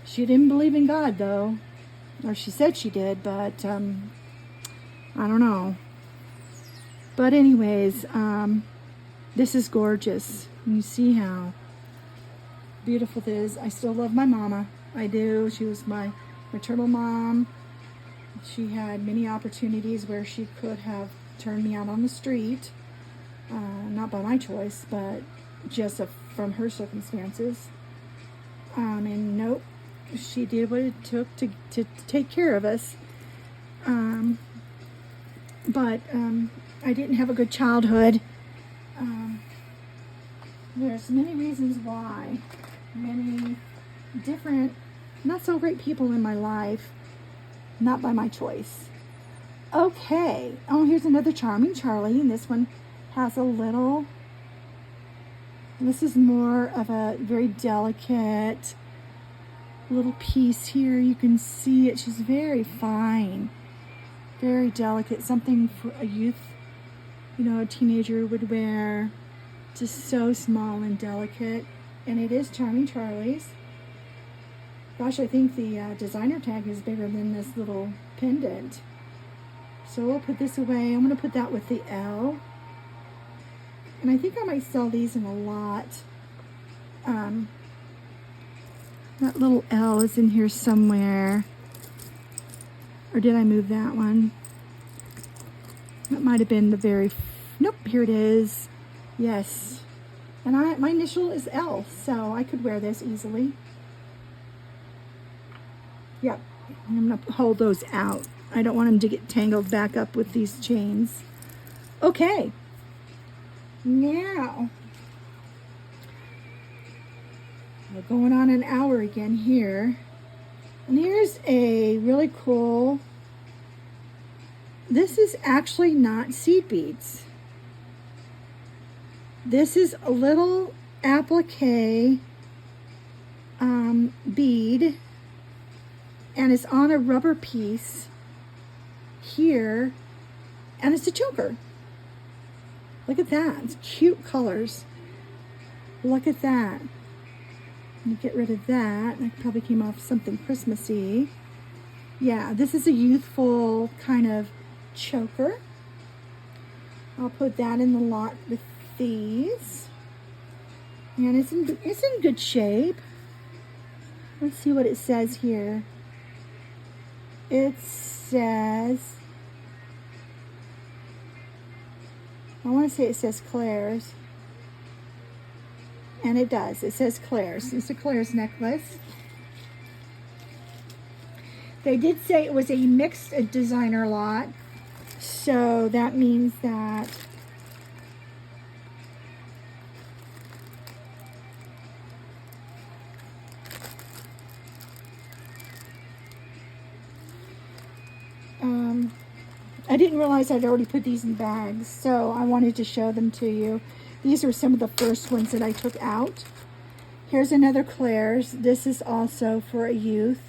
she didn't believe in God though, or she said she did, but I don't know. But anyways, this is gorgeous. You see how beautiful it is. I still love my mama. I do. She was my maternal mom. She had many opportunities where she could have turned me out on the street. Not by my choice, but just from her circumstances. And nope, she did what it took to take care of us. But I didn't have a good childhood. There's many reasons why. Many different, not so great people in my life. Not by my choice. Okay. Oh, here's another Charming Charlie. And this one has a little, this is more of a very delicate little piece here. You can see it. She's very fine. Very delicate. Something for a youth, you know, a teenager would wear. Just so small and delicate. And it is Charming Charlie's. Gosh, I think the designer tag is bigger than this little pendant. So we'll put this away. I'm going to put that with the L. And I think I might sell these in a lot. That little L is in here somewhere. Or did I move that one? That might have been the very... Nope, here it is. Yes. And my initial is L, so I could wear this easily. Yep. I'm going to hold those out. I don't want them to get tangled back up with these chains. Okay. Now, we're going on an hour again here. And here's a really cool, this is actually not seed beads. This is a little applique bead, and it's on a rubber piece here, and it's a choker. Look at that. It's cute colors. Look at that. Let me get rid of that. That probably came off something Christmassy. Yeah, this is a youthful kind of choker. I'll put that in the lot with these. And it's in good shape. Let's see what it says here. It says, I want to say it says Claire's. And it does. It says Claire's. It's a Claire's necklace. They did say it was a mixed designer lot. So that means that I didn't realize I'd already put these in bags, so I wanted to show them to you. These are some of the first ones that I took out. Here's another Claire's. This is also for a youth.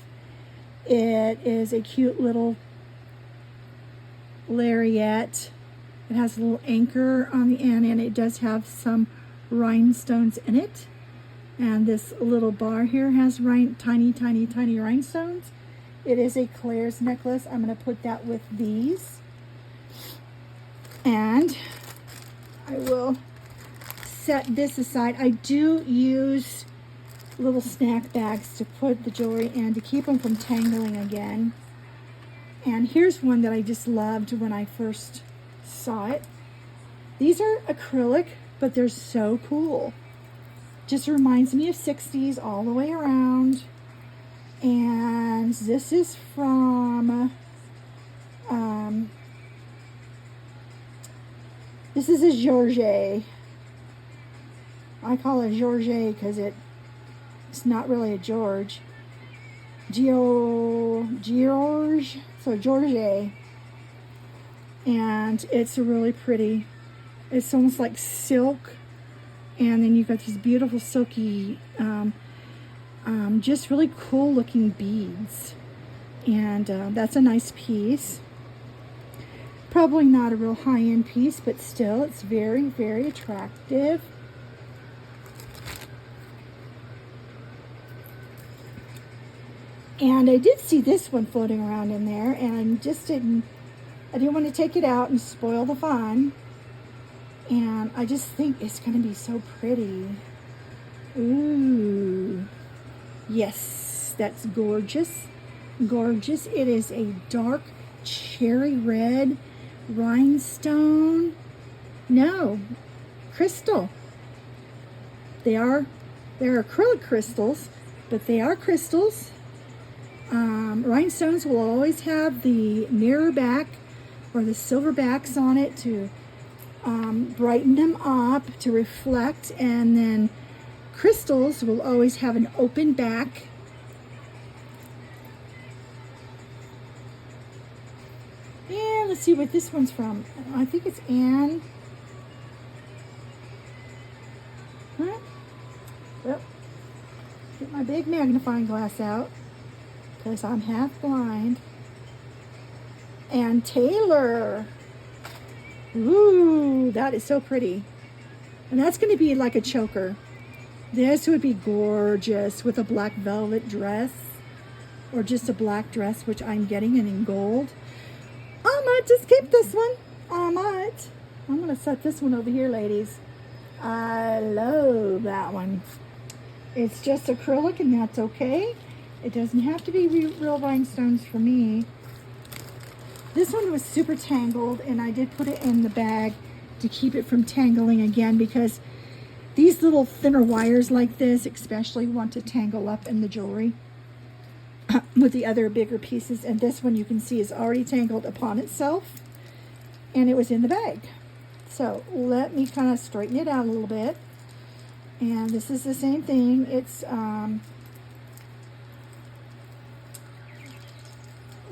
It is a cute little lariat. It has a little anchor on the end, and it does have some rhinestones in it. And this little bar here has tiny, tiny, tiny rhinestones. It is a Claire's necklace. I'm going to put that with these. And I will set this aside. I do use little snack bags to put the jewelry in to keep them from tangling again. And here's one that I just loved when I first saw it. These are acrylic, but they're so cool. Just reminds me of 60s all the way around. And this is from this is a Georget. I call it Georget because it's not really a George. George, so Georget. And it's really pretty. It's almost like silk. And then you've got these beautiful silky, just really cool looking beads. And that's a nice piece. Probably not a real high-end piece, but still it's very, very attractive. And I did see this one floating around in there, and I didn't want to take it out and spoil the fun. And I just think it's going to be so pretty. Ooh. Yes, that's gorgeous. Gorgeous. It is a dark cherry red rhinestone. No, crystal. They're acrylic crystals, but they are crystals. Rhinestones will always have the mirror back or the silver backs on it to brighten them up, to reflect, and then crystals will always have an open back. And let's see what this one's from. I think it's Anne. Huh? Well, get my big magnifying glass out because I'm half blind. And Taylor. Ooh, that is so pretty. And that's going to be like a choker. This would be gorgeous with a black velvet dress or just a black dress, which I'm getting in gold. I might just keep this one. I might. I'm going to set this one over here, ladies. I love that one. It's just acrylic, and that's okay. It doesn't have to be real rhinestones for me. This one was super tangled, and I did put it in the bag to keep it from tangling again, because these little thinner wires like this especially want to tangle up in the jewelry with the other bigger pieces. And this one you can see is already tangled upon itself, and it was in the bag. So let me kind of straighten it out a little bit. And this is the same thing. It's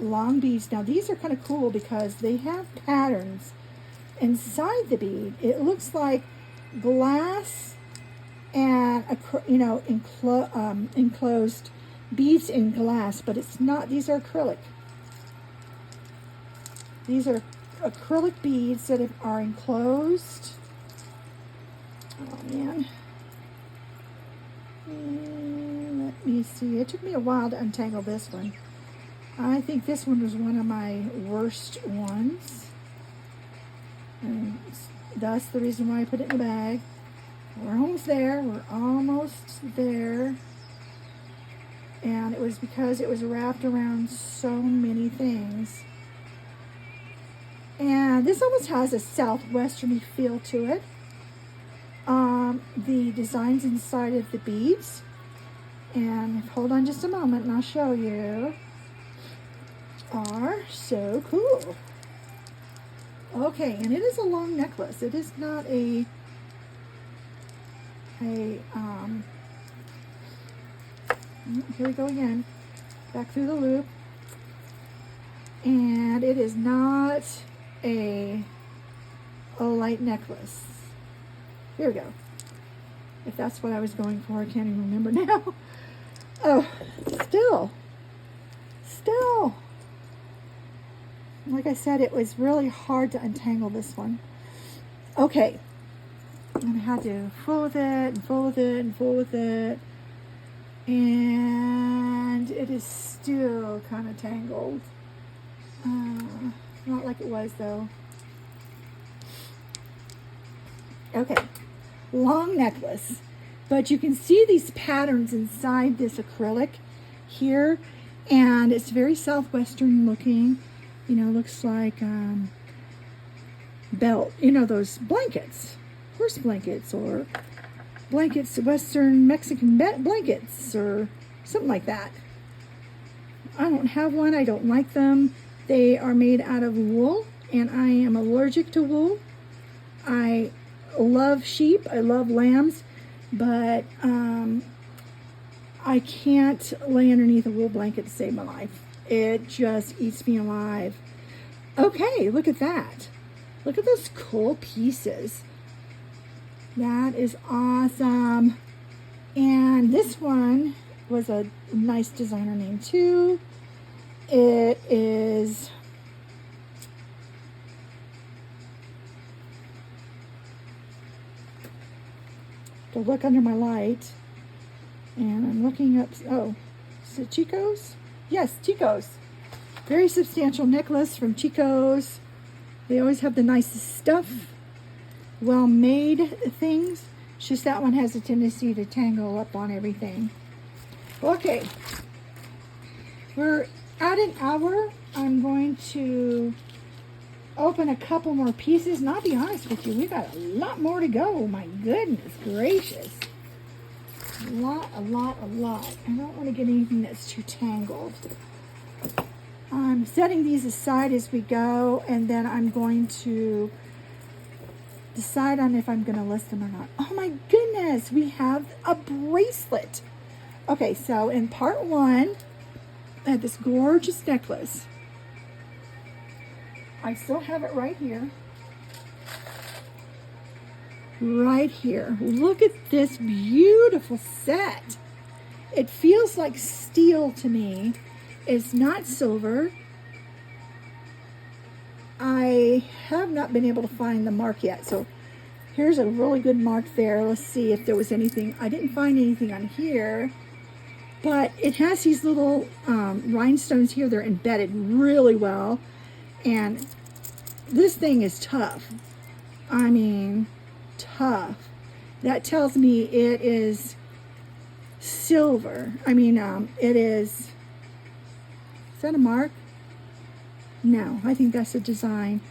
long beads. Now these are kind of cool because they have patterns inside the bead. It looks like glass and enclosed beads in glass, but it's not. These are acrylic. These are acrylic beads that are enclosed. Oh man. Let me see. It took me a while to untangle this one. I think this one was one of my worst ones. And that's the reason why I put it in the bag. We're almost there. We're almost there. And it was because it was wrapped around so many things. And this almost has a southwesterny feel to it. The designs inside of the beads. And hold on just a moment and I'll show you. Are so cool. Okay, and it is a long necklace. It is not here we go again, back through the loop. And it is not a light necklace. Here we go. If that's what I was going for, I can't even remember now. Oh, still. Like I said, it was really hard to untangle this one. Okay. And I had to fool with it and fool with it and fool with it. And it is still kind of tangled. Not like it was though. Okay. Long necklace. But you can see these patterns inside this acrylic here. And it's very southwestern looking. You know, looks like belt. You know, those blankets. Horse blankets or blankets, Western Mexican blankets or something like that. I don't have one. I don't like them. They are made out of wool, and I am allergic to wool. I love sheep. I love lambs, but I can't lay underneath a wool blanket to save my life. It just eats me alive. Okay, look at that. Look at those cool pieces. That is awesome. And this one was a nice designer name too. It is to look under my light. And I'm looking up, oh, is it Chico's? Yes, Chico's. Very substantial necklace from Chico's. They always have the nicest stuff. Well-made things. It's just that one has a tendency to tangle up on everything. Okay. We're at an hour. I'm going to open a couple more pieces. And I'll be honest with you, we've got a lot more to go. My goodness gracious. A lot. I don't want to get anything that's too tangled. I'm setting these aside as we go, and then I'm going to decide on if I'm going to list them or not. Oh my goodness, we have a bracelet. Okay, so in part one, I had this gorgeous necklace. I still have it right here. Right here. Look at this beautiful set. It feels like steel to me. It's not silver. I have not been able to find the mark yet. So here's a really good mark there. Let's see if there was anything. I didn't find anything on here. But it has these little rhinestones here. They're embedded really well. And this thing is tough. I mean, tough. That tells me it is silver. I mean, it is that a mark? No, I think that's a design.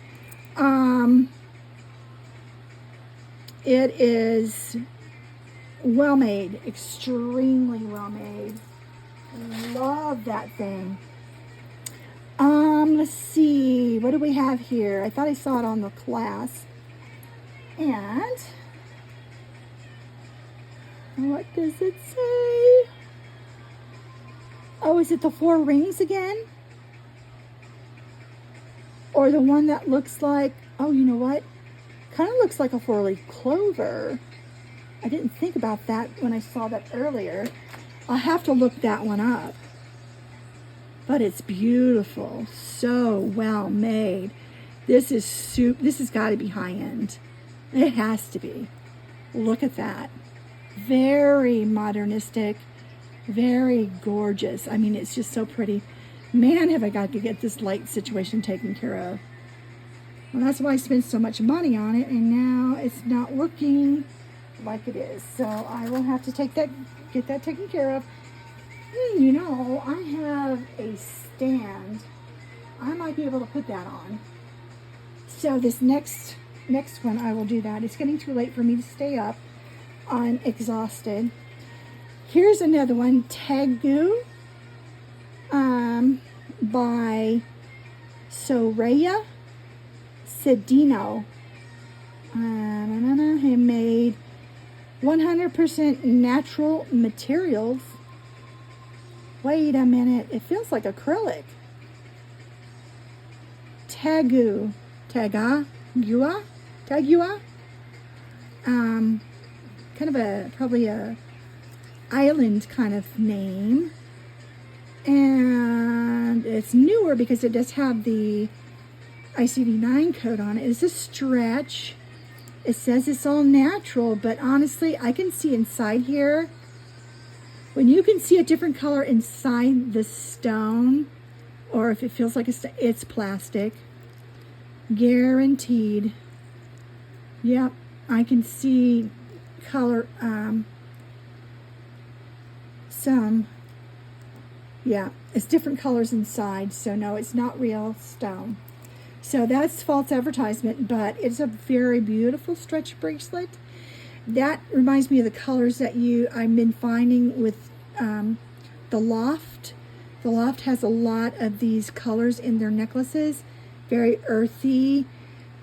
It is well made, extremely well made. Love that thing. Let's see, what do we have here? I thought I saw it on the clasp. And what does it say? Oh, is it the 4 rings again? Or the one that looks like, oh, you know what? Kind of looks like a 4-leaf clover. I didn't think about that when I saw that earlier. I'll have to look that one up. But it's beautiful. So well made. This has got to be high end. It has to be. Look at that. Very modernistic. Very gorgeous. I mean, it's just so pretty. Man, have I got to get this light situation taken care of. Well, that's why I spent so much money on it, and now it's not working like it is. So I will have to get that taken care of. And, you know, I have a stand. I might be able to put that on. So this next one, I will do that. It's getting too late for me to stay up. I'm exhausted. Here's another one, Tegu, by Soraya Cedino. Handmade, 100% natural materials. Wait a minute, it feels like acrylic. Tegu, Tagua, kind of probably a island kind of name. And it's newer because it does have the ICD-9 code on it. It's a stretch. It says it's all natural, but honestly, I can see inside here. When you can see a different color inside the stone, or if it feels like it's plastic, guaranteed. Yep, I can see color, yeah, it's different colors inside, so no, it's not real stone. So that's false advertisement, but it's a very beautiful stretch bracelet. That reminds me of the colors that I've been finding with the Loft. The Loft has a lot of these colors in their necklaces. Very earthy,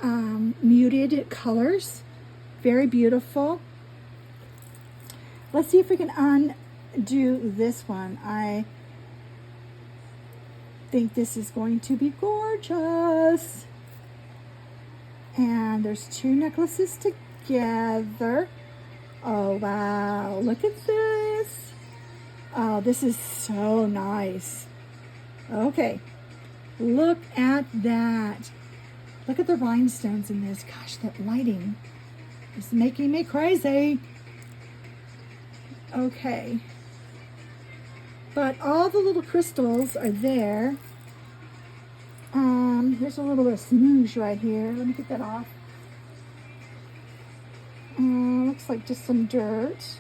muted colors. Very beautiful. Let's see if we can undo this one. I think this is going to be gorgeous. And there's two necklaces together. Oh, wow. Look at this. Oh, this is so nice. Okay. Look at that. Look at the rhinestones in this. Gosh, that lighting is making me crazy. Okay. But all the little crystals are there. There's a little bit of smooge right here. Let me get that off. Looks like just some dirt.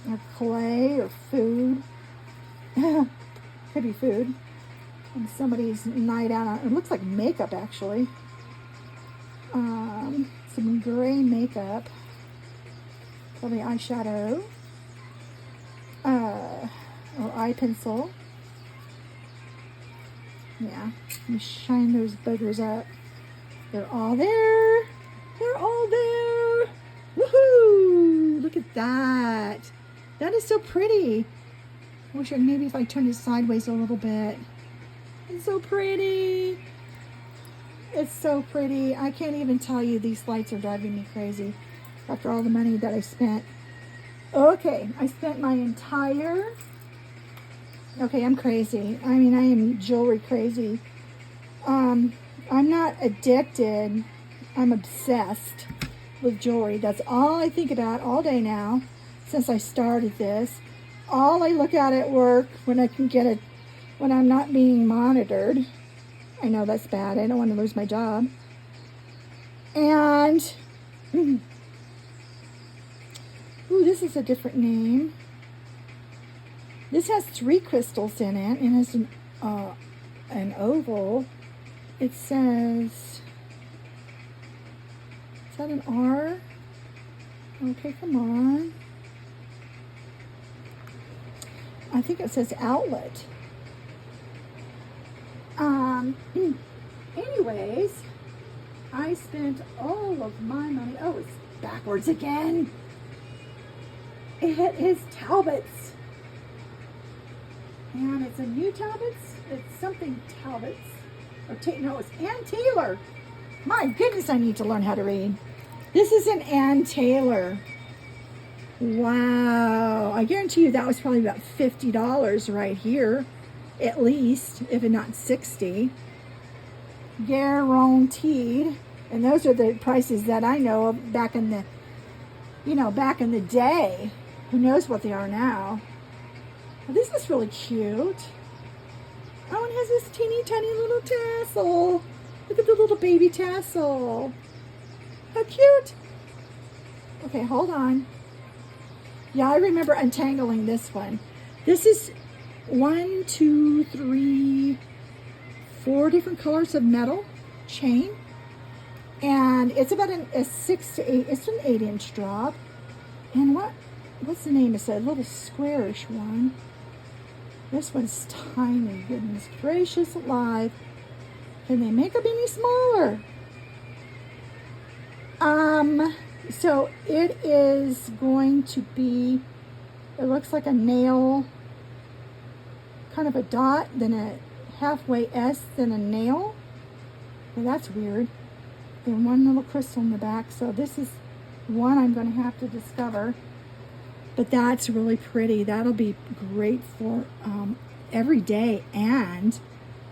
Or clay or food. Could be food. And somebody's night out. It looks like makeup, actually. Some gray makeup. Probably eyeshadow. Or eye pencil. Yeah. Let me shine those buggers up. They're all there. They're all there. Woohoo! Look at that. That is so pretty. I wish maybe if I turn it sideways a little bit. It's so pretty. It's so pretty. I can't even tell you, these lights are driving me crazy after all the money that I spent. Okay, I spent my entire... Okay, I'm crazy. I mean, I am jewelry crazy. I'm not addicted. I'm obsessed with jewelry. That's all I think about all day now since I started this. All I look at work when I can get it, when I'm not being monitored. I know that's bad. I don't want to lose my job. And, ooh, this is a different name. This has 3 crystals in it, and it's an oval. It says, is that an R? Okay, come on. I think it says outlet. Anyways, I spent all of my money. Oh, it's backwards again. It is Talbot's. And it's a new Talbot's. It's something Talbot's. Or no, it's Ann Taylor. My goodness, I need to learn how to read. This is an Ann Taylor. Wow. I guarantee you that was probably about $50 right here. At least, if not $60. Guaranteed. And those are the prices that I know of back in the, back in the day. Who knows what they are now. Well, this is really cute. Oh, it has this teeny tiny little tassel. Look at the little baby tassel. How cute. Okay, hold on. Yeah, I remember untangling this one. This is 1, 2, 3, 4 different colors of metal chain. And it's about a 6 to 8, it's an 8-inch drop. And what's the name? It's a little squarish one. This one's tiny, goodness gracious alive. Can they make them any smaller? So it is going to be, it looks like a nail, kind of a dot, then a halfway S, then a nail. Well, that's weird. And one little crystal in the back. So this is one I'm going to have to discover. But that's really pretty. That'll be great for every day. And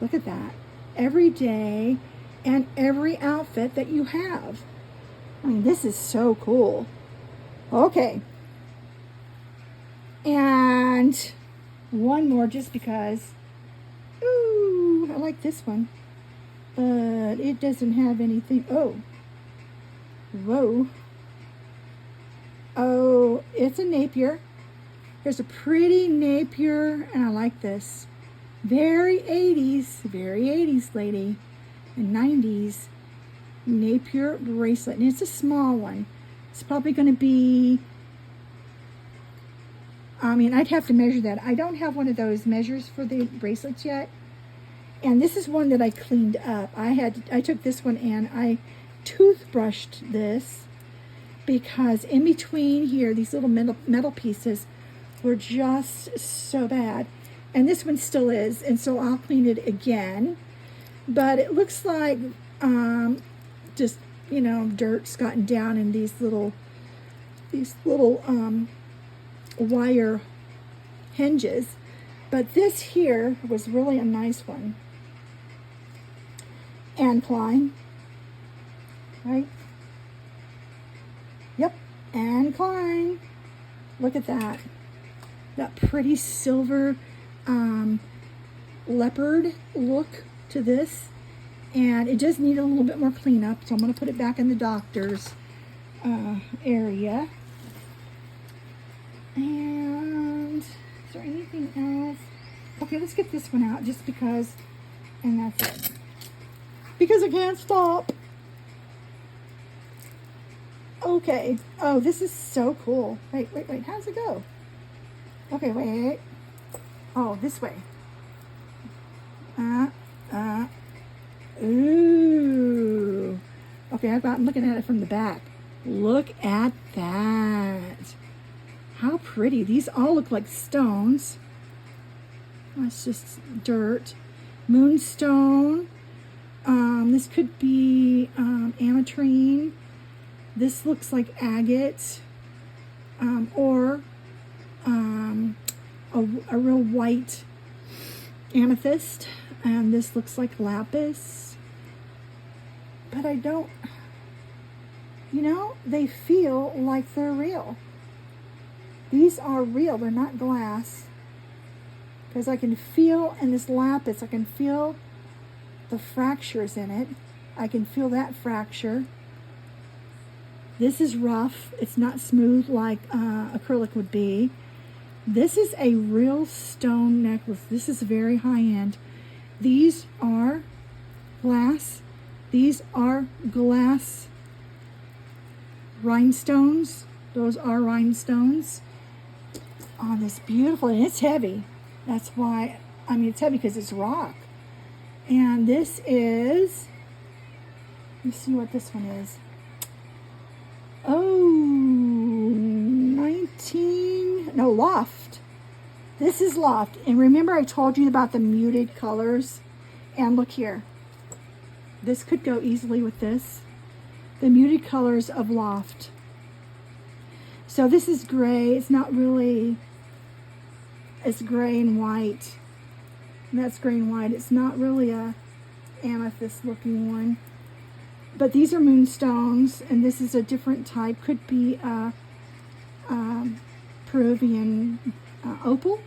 look at that. Every day and every outfit that you have. I mean, this is so cool. Okay. And one more just because. Ooh, I like this one. But it doesn't have anything. Oh. Whoa. Oh, it's a Napier. There's a pretty Napier, and I like this. Very 80s lady, and 90s Napier bracelet. And it's a small one. It's probably going to be, I mean, I'd have to measure that. I don't have one of those measures for the bracelets yet. And this is one that I cleaned up. I took this one and I toothbrushed this because in between here, these little metal pieces were just so bad. And this one still is, and so I'll clean it again. But it looks like just, you know, dirt's gotten down in these little wire hinges. But this here was really a nice one. Anne Klein, right? Yep, Anne Klein. Look at that. That pretty silver leopard look to this. And it does need a little bit more cleanup, so I'm going to put it back in the doctor's area. And is there anything else? Okay, let's get this one out just because, and that's it. Because I can't stop. Okay. Oh, this is so cool. Wait. How does it go? Okay, wait. Oh, this way. Ooh. Okay, I'm looking at it from the back. Look at that. How pretty. These all look like stones. Oh, it's just dirt. Moonstone. This could be ametrine. This looks like agate, or a real white amethyst, and this looks like lapis. But I don't, you know, they feel like they're real. These are real, they're not glass. Because I can feel in this lapis, I can feel the fractures in it. I can feel that fracture. This is rough. It's not smooth like acrylic would be. This is a real stone necklace. This is very high-end. These are glass. These are glass rhinestones. Those are rhinestones on this beautiful, and it's heavy. That's why, I mean, it's heavy because it's rock. And this is, let me see what this one is. Oh, Loft. This is Loft. And remember I told you about the muted colors? And look here. This could go easily with this. The muted colors of Loft. So this is gray. It's not really, it's gray and white. And that's gray and white. It's not really a amethyst looking one. But these are moonstones, and this is a different type. Could be Peruvian opal.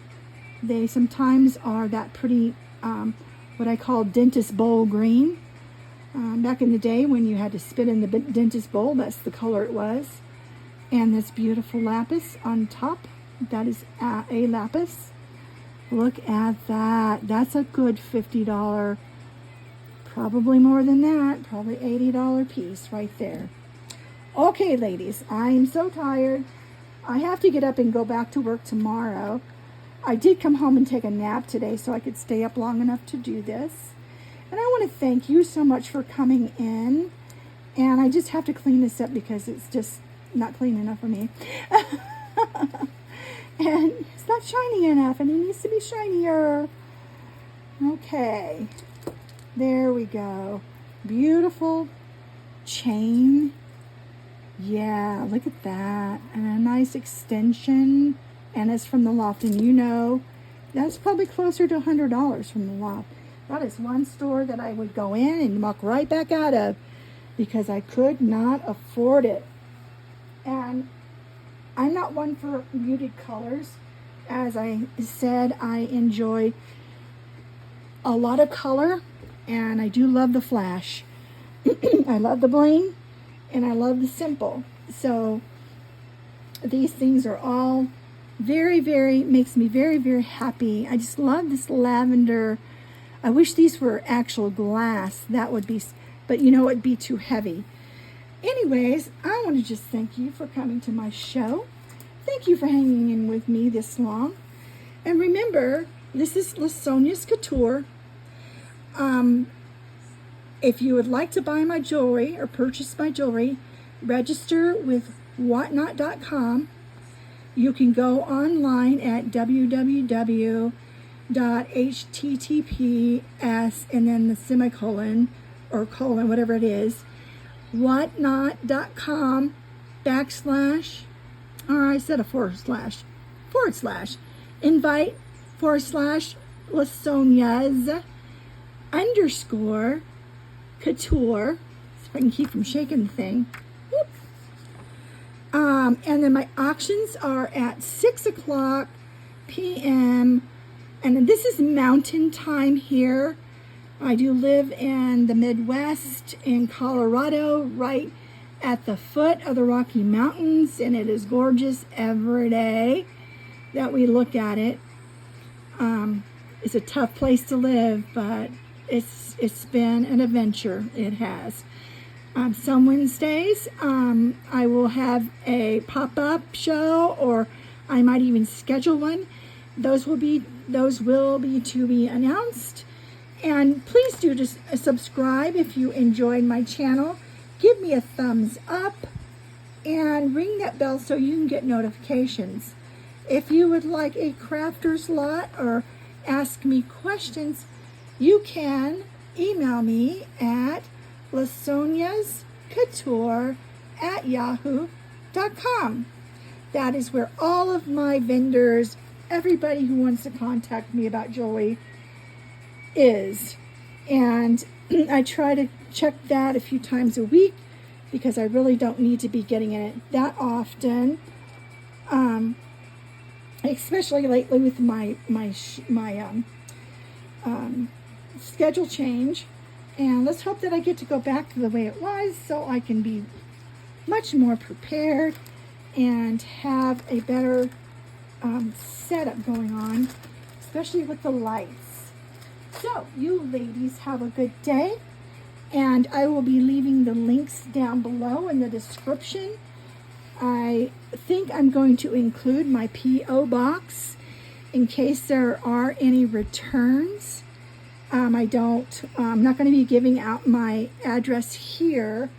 They sometimes are that pretty, what I call dentist bowl green. Back in the day when you had to spit in the dentist bowl, that's the color it was. And this beautiful lapis on top, that is a lapis. Look at that. That's a good $50, probably more than that, probably $80 piece right there. Okay, ladies, I am so tired. I have to get up and go back to work tomorrow. I did come home and take a nap today so I could stay up long enough to do this. And I want to thank you so much for coming in. And I just have to clean this up because it's just not clean enough for me. And it's not shiny enough, and it needs to be shinier. Okay. There we go. beautiful chain. Yeah, look at that. And a nice extension. And it's from the loft. And you know, that's probably closer to $100 from the loft. That is one store that I would go in and walk right back out of because I could not afford it. And I'm not one for muted colors. As I said, I enjoy a lot of color, and I do love the flash. I love the bling, and I love the simple. So these things are all very, makes me very, very happy. I just love this lavender. I wish these were actual glass. That would be, but you know, it'd be too heavy. Anyways, I want to just thank you for coming to my show. Thank you for hanging in with me this long. And remember, this is LaSonia's Couture. If you would like to buy my jewelry or purchase my jewelry, register with whatnot.com. You can go online at www.https and then the semicolon or colon, whatever it is, whatnot.com / or I said a / invite / LaSonia's _ couture. See if I can keep from shaking the thing. Whoop. And then my auctions are at 6:00 p.m. And this is mountain time here. I do live in the Midwest in Colorado, right at the foot of the Rocky Mountains, and it is gorgeous every day that we look at it. It's a tough place to live, but it's been an adventure. It has. Some Wednesdays, I will have a pop-up show, or I might even schedule one. Those will be to be announced. And please do just subscribe if you enjoyed my channel. Give me a thumbs up and ring that bell so you can get notifications. If you would like a crafter's lot or ask me questions, you can email me at lasoniascouture@yahoo.com. That is where all of my vendors, everybody who wants to contact me about jewelry is. And I try to check that a few times a week because I really don't need to be getting in it that often. Especially lately with my schedule change. And let's hope that I get to go back to the way it was so I can be much more prepared and have a better setup going on, especially with the lights. So you ladies have a good day, and I will be leaving the links down below in the description. I think I'm going to include my P.O. box in case there are any returns. I'm not going to be giving out my address here.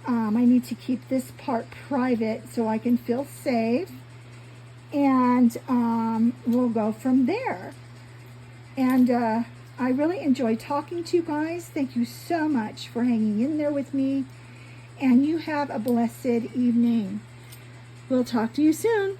I need to keep this part private so I can feel safe. And we'll go from there. And I really enjoyed talking to you guys. Thank you so much for hanging in there with me. And you have a blessed evening. We'll talk to you soon.